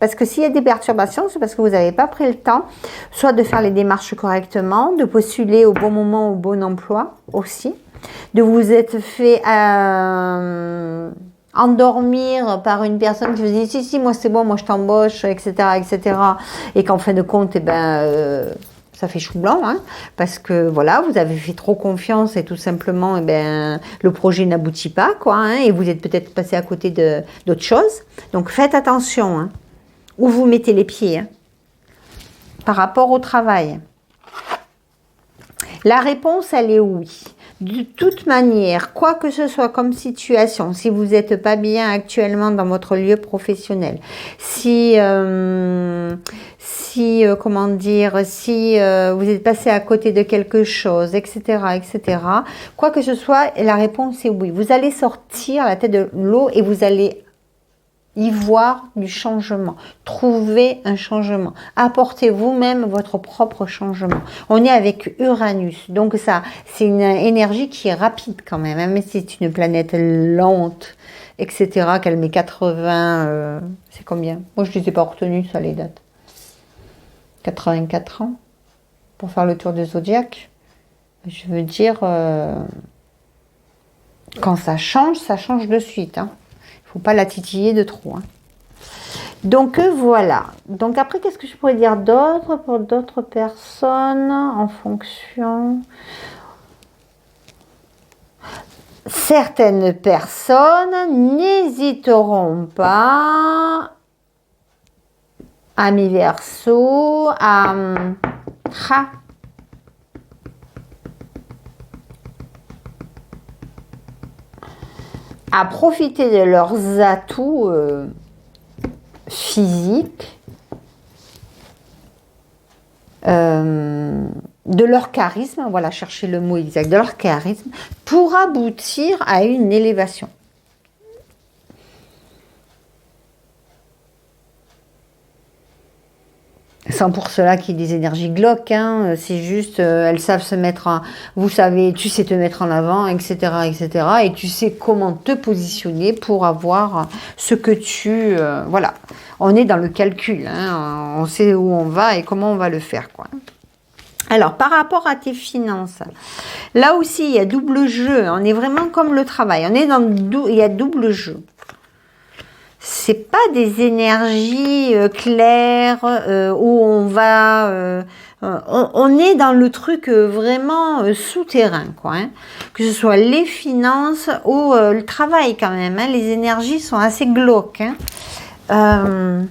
Parce que s'il y a des perturbations, c'est parce que vous n'avez pas pris le temps. Soit de faire les démarches correctement, de postuler au bon moment, au bon emploi aussi. De vous être fait... endormir par une personne qui vous dit si moi c'est bon, moi je t'embauche, etc., et qu'en fin de compte, ça fait chou blanc, hein, parce que voilà, vous avez fait trop confiance et tout simplement, le projet n'aboutit pas, quoi, hein, et vous êtes peut-être passé à côté d'autres choses. Donc faites attention, hein, où vous mettez les pieds, hein, par rapport au travail. La réponse, elle est oui. De toute manière, quoi que ce soit comme situation, si vous n'êtes pas bien actuellement dans votre lieu professionnel, si si, comment dire, si vous êtes passé à côté de quelque chose, etc., etc. Quoi que ce soit, la réponse est oui. Vous allez sortir la tête de l'eau et vous allez y voir du changement. Trouver un changement. Apportez vous-même votre propre changement. On est avec Uranus. Donc ça, c'est une énergie qui est rapide quand même. Hein, mais c'est une planète lente, etc. Qu'elle met 80... c'est combien? Moi, je ne les ai pas retenues, ça, les dates. 84 ans pour faire le tour du zodiaque. Je veux dire, quand ça change de suite. Hein. Faut pas la titiller de trop. Hein. Donc voilà. Donc après, qu'est-ce que je pourrais dire d'autre pour d'autres personnes en fonction... Certaines personnes n'hésiteront pas, amis Verseau, à profiter de leurs atouts physiques, de leur charisme, voilà, chercher le mot exact, de leur charisme, pour aboutir à une élévation. Sans pour cela qu'il y ait des énergies glauques, hein, c'est juste, elles savent se mettre en... Vous savez, tu sais te mettre en avant, etc., etc. Et tu sais comment te positionner pour avoir ce que tu... voilà, on est dans le calcul, hein, on sait où on va et comment on va le faire, quoi. Alors, par rapport à tes finances, là aussi, il y a double jeu. On est vraiment comme le travail. On est dans il y a double jeu. C'est pas des énergies claires où on va... on est dans le truc vraiment souterrain, quoi. Hein. Que ce soit les finances ou le travail, quand même. Hein. Les énergies sont assez glauques. Hein.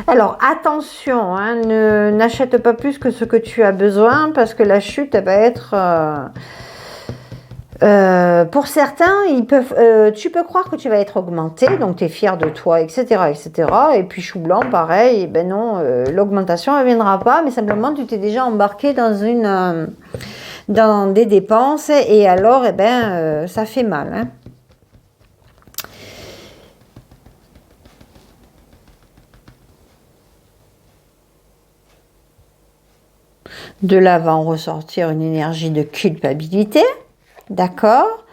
Alors, attention, hein, n'achète pas plus que ce que tu as besoin parce que la chute, elle va être... pour certains, tu peux croire que tu vas être augmenté, donc tu es fier de toi, etc., etc. Et puis chou blanc, pareil, et ben non, l'augmentation ne viendra pas, mais simplement tu t'es déjà embarqué dans des dépenses et alors, eh ben, ça fait mal. Hein. De là va en ressortir une énergie de culpabilité, d'accord,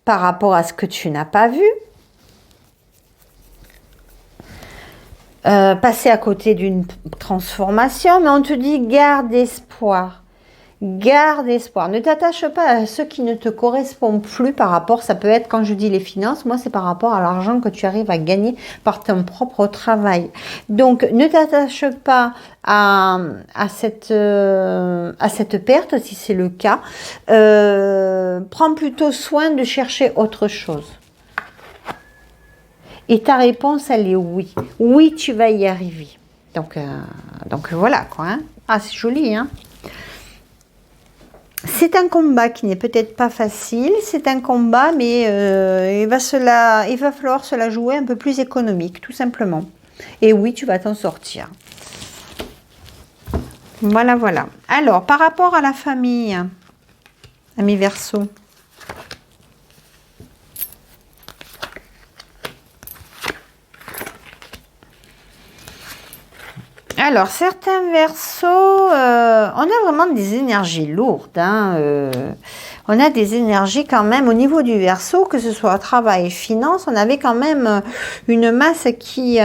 par rapport à ce que tu n'as pas vu. Passer à côté d'une transformation, mais on te dit garde espoir. Garde espoir. Ne t'attache pas à ce qui ne te correspond plus par rapport, ça peut être quand je dis les finances, moi c'est par rapport à l'argent que tu arrives à gagner par ton propre travail. Donc ne t'attache pas à cette perte si c'est le cas. Prends plutôt soin de chercher autre chose. Et ta réponse, elle est oui. Oui, tu vas y arriver. Donc voilà quoi. Hein. Ah, c'est joli, hein. C'est un combat qui n'est peut-être pas facile, c'est un combat, mais il va falloir se la jouer un peu plus économique, tout simplement. Et oui, tu vas t'en sortir. Voilà, voilà. Alors, par rapport à la famille, amis Verseau. Alors, certains Verseaux, on a vraiment des énergies lourdes. Hein, on a des énergies quand même au niveau du Verseau, que ce soit travail, finance, on avait quand même une masse qui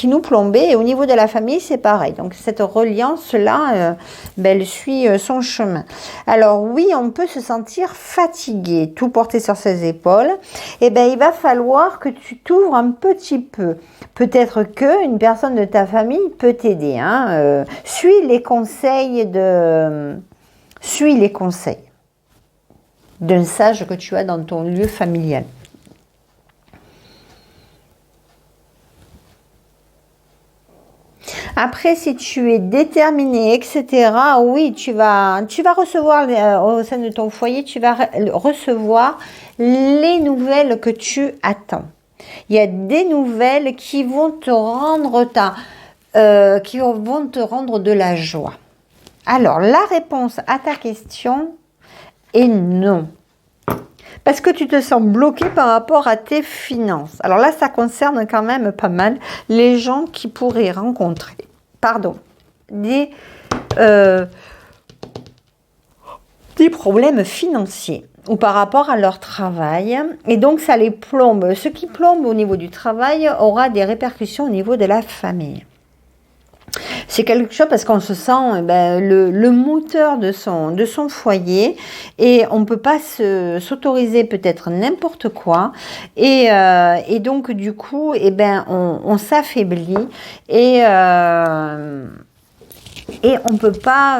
nous plombait. Et au niveau de la famille, c'est pareil. Donc, cette reliance-là, elle suit son chemin. Alors, oui, on peut se sentir fatigué, tout porter sur ses épaules. Et ben, il va falloir que tu t'ouvres un petit peu. Peut-être qu'une personne de ta famille peut t'aider. Hein, suis les conseils d'un sage que tu as dans ton lieu familial. Après, si tu es déterminé, etc., oui, tu vas recevoir au sein de ton foyer, tu vas recevoir les nouvelles que tu attends. Il y a des nouvelles qui vont te rendre qui vont te rendre de la joie. Alors, la réponse à ta question est non. Parce que tu te sens bloqué par rapport à tes finances. Alors là, ça concerne quand même pas mal les gens qui pourraient rencontrer, des problèmes financiers ou par rapport à leur travail. Et donc, ça les plombe. Ce qui plombe au niveau du travail aura des répercussions au niveau de la famille. C'est quelque chose parce qu'on se sent le moteur de son foyer et on ne peut pas s'autoriser peut-être n'importe quoi et donc du coup on s'affaiblit et on ne peut pas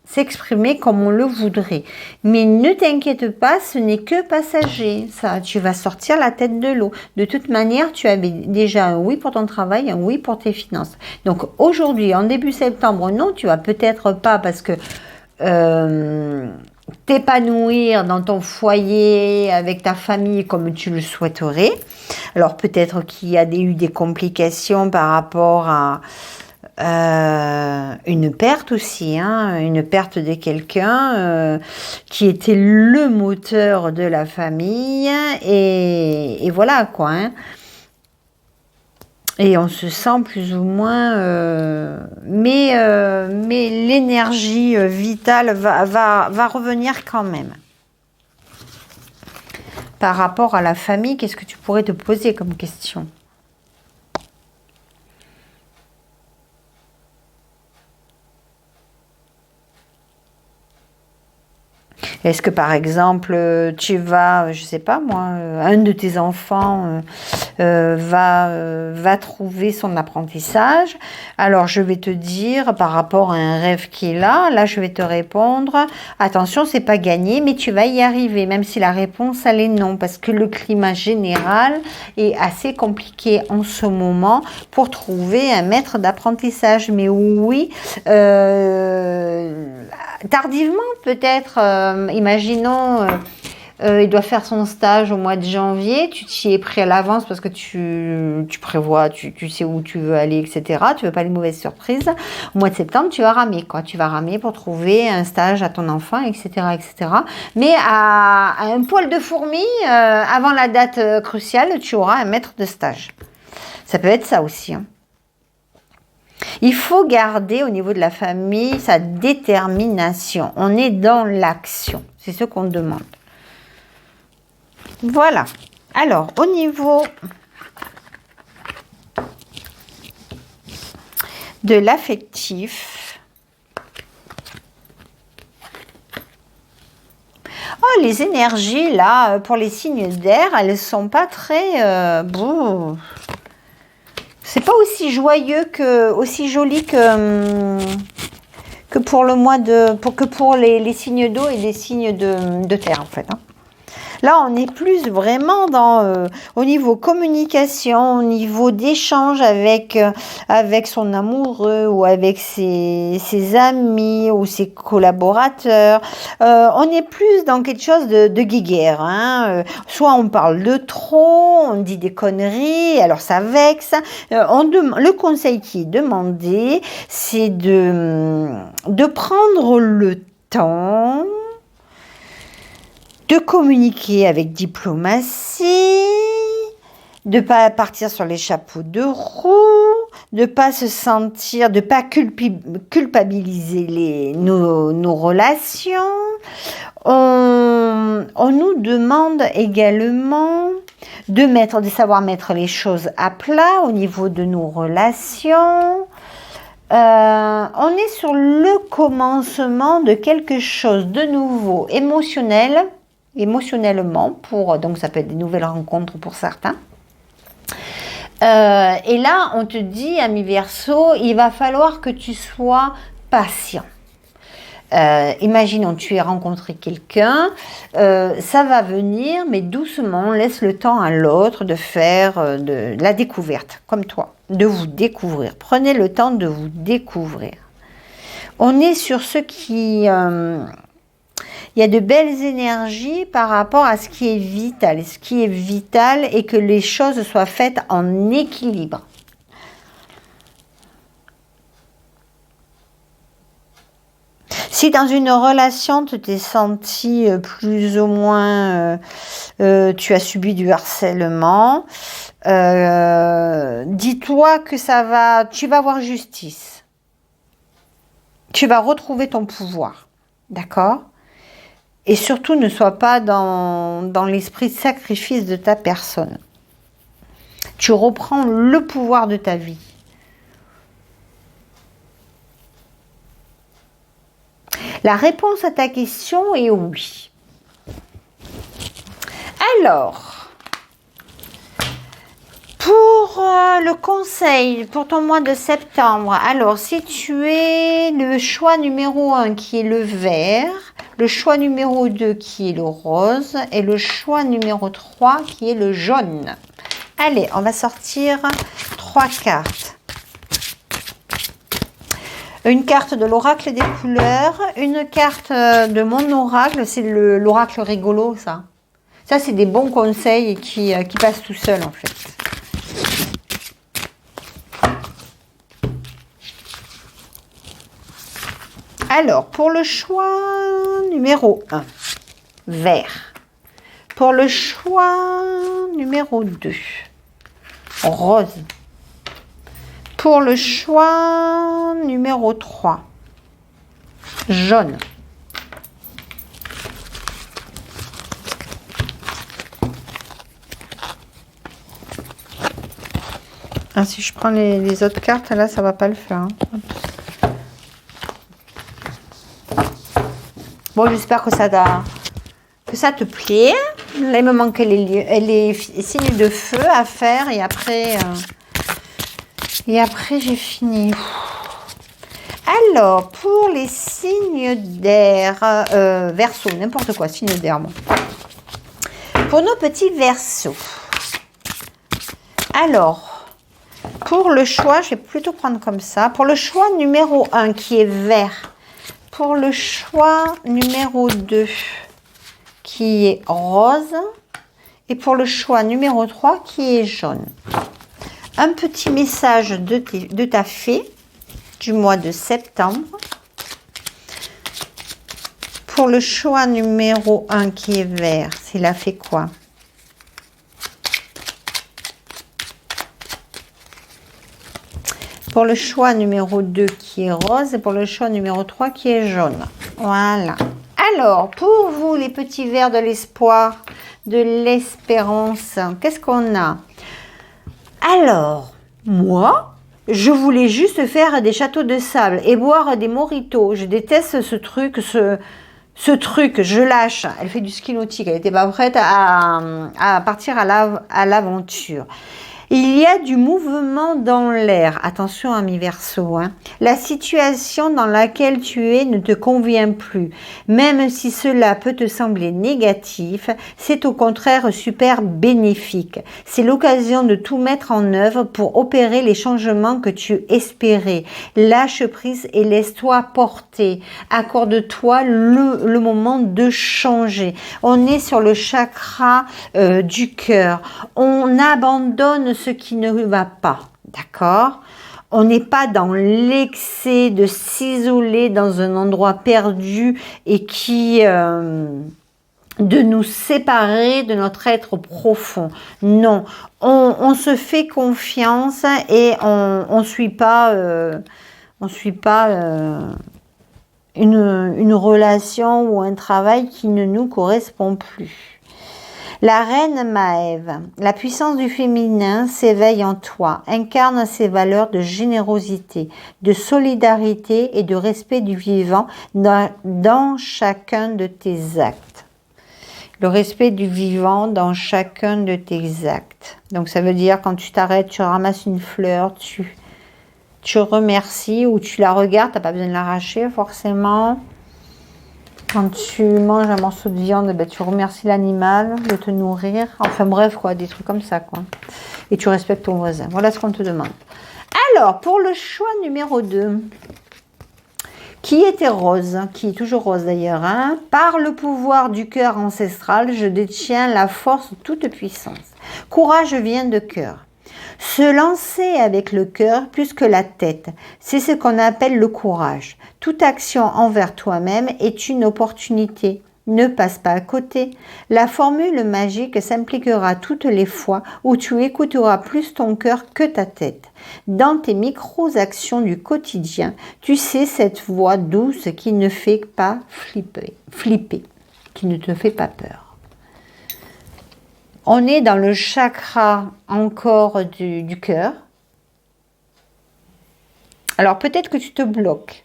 s'exprimer comme on le voudrait. Mais ne t'inquiète pas, ce n'est que passager. Ça, tu vas sortir la tête de l'eau. De toute manière, tu avais déjà un oui pour ton travail, un oui pour tes finances. Donc aujourd'hui, en début septembre, non, tu vas peut-être pas parce que t'épanouir dans ton foyer avec ta famille comme tu le souhaiterais. Alors peut-être qu'il y a eu des complications par rapport à une perte aussi, une perte de quelqu'un qui était le moteur de la famille et voilà quoi. Et on se sent plus ou moins, mais l'énergie vitale va revenir quand même. Par rapport à la famille, qu'est-ce que tu pourrais te poser comme question ? Est-ce que par exemple, tu vas, je sais pas moi, un de tes enfants va trouver son apprentissage. Alors je vais te dire par rapport à un rêve qu'il a, là je vais te répondre, attention c'est pas gagné mais tu vas y arriver, même si la réponse elle est non, parce que le climat général est assez compliqué en ce moment pour trouver un maître d'apprentissage. Mais oui, tardivement peut-être, imaginons il doit faire son stage au mois de janvier, tu t'y es pris à l'avance parce que tu prévois, tu sais où tu veux aller, etc. Tu veux pas les mauvaises surprises. Au mois de septembre, tu vas ramer, quoi. Tu vas ramer pour trouver un stage à ton enfant, etc., etc. Mais à un poil de fourmi, avant la date cruciale, tu auras un maître de stage. Ça peut être ça aussi, Il faut garder au niveau de la famille sa détermination. On est dans l'action. C'est ce qu'on demande. Voilà. Alors, au niveau de l'affectif, les énergies, là, pour les signes d'air, elles sont pas très... C'est pas aussi joyeux aussi joli que pour le mois pour les signes d'eau et les signes de terre, en fait. Là, on est plus vraiment au niveau communication, au niveau d'échange avec son amoureux ou avec ses amis ou ses collaborateurs. On est plus dans quelque chose de guéguerre. Soit on parle de trop, on dit des conneries, alors ça vexe. Le conseil qui est demandé, c'est de prendre le temps de communiquer avec diplomatie, de pas partir sur les chapeaux de roue, de pas se sentir, de pas culpabiliser nos relations. On nous demande également de savoir mettre les choses à plat au niveau de nos relations. On est sur le commencement de quelque chose de nouveau, émotionnellement, donc ça peut être des nouvelles rencontres pour certains. Et là, on te dit, ami Verseau, il va falloir que tu sois patient. Imaginons, tu as rencontré quelqu'un, ça va venir, mais doucement, laisse le temps à l'autre de faire de la découverte, comme toi, de vous découvrir. Prenez le temps de vous découvrir. On est sur ce qui... il y a de belles énergies par rapport à ce qui est vital. Et ce qui est vital est que les choses soient faites en équilibre. Si dans une relation, tu t'es senti plus ou moins, tu as subi du harcèlement, dis-toi que tu vas avoir justice. Tu vas retrouver ton pouvoir, d'accord? Et surtout, ne sois pas dans l'esprit de sacrifice de ta personne. Tu reprends le pouvoir de ta vie. La réponse à ta question est oui. Alors, pour le conseil, pour ton mois de septembre, alors si tu es le choix numéro 1 qui est le vert, le choix numéro 2 qui est le rose et le choix numéro 3 qui est le jaune. Allez, on va sortir 3 cartes. Une carte de l'oracle des couleurs, une carte de mon oracle, c'est l'oracle rigolo ça. Ça c'est des bons conseils qui passent tout seul en fait. Alors, pour le choix numéro 1, vert. Pour le choix numéro 2, rose. Pour le choix numéro 3, jaune. Ah, si je prends les autres cartes, là, ça va pas le faire. Hein. Bon, j'espère que ça te plaît. Là, il me manque les signes de feu à faire et après j'ai fini. Alors, pour les signes d'air, Verseau, n'importe quoi, signes d'air. Bon. Pour nos petits Verseaux. Alors, pour le choix, je vais plutôt prendre comme ça. Pour le choix numéro 1 qui est vert. Pour le choix numéro 2 qui est rose. Et pour le choix numéro 3 qui est jaune. Un petit message de ta fée du mois de septembre. Pour le choix numéro 1 qui est vert, c'est la fée quoi? Pour le choix numéro 2 qui est rose et pour le choix numéro 3 qui est jaune. Voilà. Alors, pour vous les petits vers de l'espoir, de l'espérance, qu'est-ce qu'on a? Alors, moi, je voulais juste faire des châteaux de sable et boire des mojitos. Je déteste ce truc, je lâche. Elle fait du ski nautique, elle n'était pas prête à partir à l'aventure. Il y a du mouvement dans l'air. Attention à mi Verseau. Hein. La situation dans laquelle tu es ne te convient plus. Même si cela peut te sembler négatif, c'est au contraire super bénéfique. C'est l'occasion de tout mettre en œuvre pour opérer les changements que tu espérais. Lâche prise et laisse-toi porter. Accorde-toi le moment de changer. On est sur le chakra du cœur. On abandonne ce qui ne va pas, d'accord? On n'est pas dans l'excès de s'isoler dans un endroit perdu et de nous séparer de notre être profond. Non, on se fait confiance et on suit pas une relation ou un travail qui ne nous correspond plus. La reine Maève, la puissance du féminin s'éveille en toi, incarne ses valeurs de générosité, de solidarité et de respect du vivant dans chacun de tes actes. Le respect du vivant dans chacun de tes actes. Donc ça veut dire quand tu t'arrêtes, tu ramasses une fleur, tu remercies ou tu la regardes, tu n'as pas besoin de l'arracher forcément. Quand tu manges un morceau de viande, ben, tu remercies l'animal de te nourrir. Enfin bref, quoi, des trucs comme ça, quoi. Et tu respectes ton voisin. Voilà ce qu'on te demande. Alors, pour le choix numéro 2, qui était rose, qui est toujours rose d'ailleurs, hein, par le pouvoir du cœur ancestral, je détiens la force toute puissance. Courage vient de cœur. Se lancer avec le cœur plus que la tête, c'est ce qu'on appelle le courage. Toute action envers toi-même est une opportunité. Ne passe pas à côté. La formule magique s'impliquera toutes les fois où tu écouteras plus ton cœur que ta tête. Dans tes micro-actions du quotidien, tu sais cette voix douce qui ne fait pas flipper, qui ne te fait pas peur. On est dans le chakra encore du cœur. Alors peut-être que tu te bloques.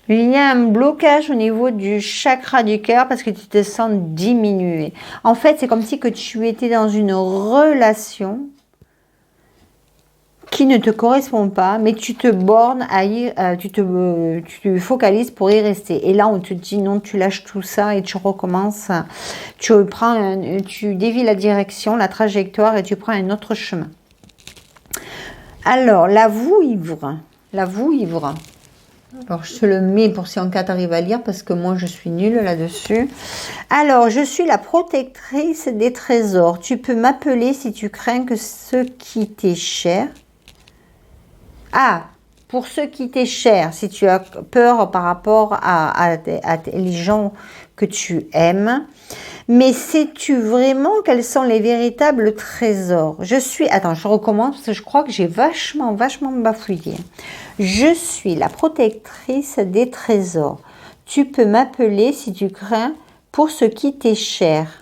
Il y a un blocage au niveau du chakra du cœur parce que tu te sens diminué. En fait, c'est comme si que tu étais dans une relation qui ne te correspond pas, mais tu te bornes à tu te focalises pour y rester. Et là, on te dit non, tu lâches tout ça et tu recommences. Tu dévies la direction, la trajectoire et tu prends un autre chemin. Alors, la voue ivre. La voue ivre. Alors, je te le mets pour si en cas tu arrives à lire parce que moi, je suis nulle là-dessus. Alors, je suis la protectrice des trésors. Tu peux m'appeler si tu crains que ce qui t'est cher. Ah, pour ce qui t'est cher, si tu as peur par rapport à les gens que tu aimes. Mais sais-tu vraiment quels sont les véritables trésors? Attends, je recommence parce que je crois que j'ai vachement bafouillé. Je suis la protectrice des trésors. Tu peux m'appeler si tu crains pour ce qui t'est cher.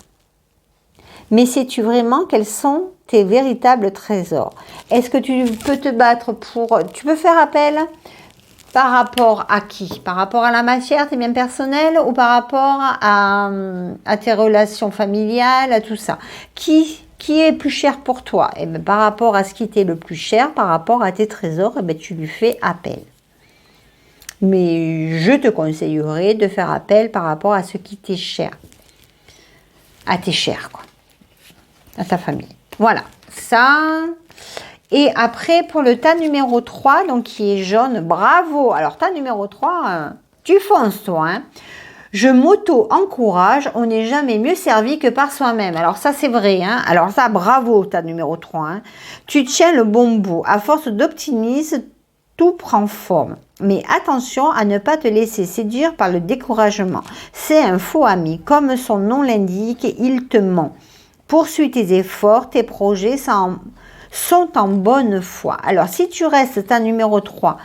Mais sais-tu vraiment quels sont tes véritables trésors? Est-ce que tu peux te battre pour... Tu peux faire appel par rapport à qui? Par rapport à la matière, tes biens personnels, ou par rapport à tes relations familiales, à tout ça? Qui est plus cher pour toi? Et bien, par rapport à ce qui t'est le plus cher, par rapport à tes trésors, et bien, tu lui fais appel. Mais je te conseillerais de faire appel par rapport à ce qui t'est cher. À tes chers, quoi. À ta famille. Voilà, ça. Et après, pour le tas numéro 3, donc qui est jaune, bravo. Alors, tas numéro 3, tu fonces, toi. Hein. Je m'auto-encourage, on n'est jamais mieux servi que par soi-même. Alors, ça, c'est vrai. Hein. Alors, ça, bravo, tas numéro 3. Hein. Tu tiens le bon bout. À force d'optimisme, tout prend forme. Mais attention à ne pas te laisser séduire par le découragement. C'est un faux ami. Comme son nom l'indique, il te ment. Poursuis tes efforts, tes projets sont en bonne foi. Alors, si tu restes ta numéro 3,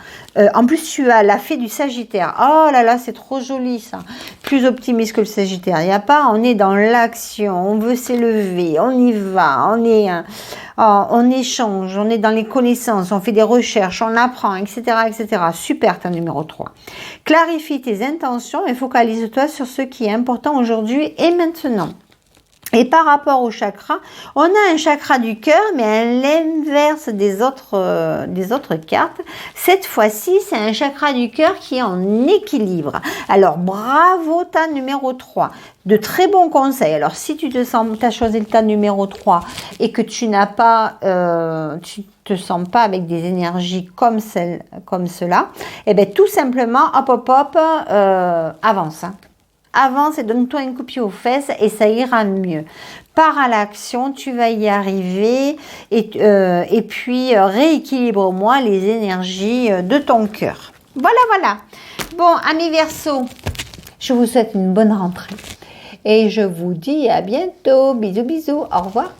en plus, tu as la fée du Sagittaire. Oh là là, c'est trop joli ça. Plus optimiste que le Sagittaire. Il n'y a pas, on est dans l'action, on veut s'élever, on y va, on échange, on est dans les connaissances, on fait des recherches, on apprend, etc. etc. Super, ta numéro 3. Clarifie tes intentions et focalise-toi sur ce qui est important aujourd'hui et maintenant. Et par rapport au chakra, on a un chakra du cœur, mais à l'inverse des autres cartes. Cette fois-ci, c'est un chakra du cœur qui est en équilibre. Alors, bravo, tas numéro 3. De très bons conseils. Alors, si tu as choisi le tas numéro 3 et que tu te sens pas avec des énergies comme cela, eh bien, tout simplement, avance. Hein. Avance et donne-toi un coup de pied aux fesses et ça ira mieux. Pars à l'action, tu vas y arriver et puis rééquilibre-moi les énergies de ton cœur. Voilà. Bon, amis Verseau, je vous souhaite une bonne rentrée et je vous dis à bientôt. Bisous, bisous. Au revoir.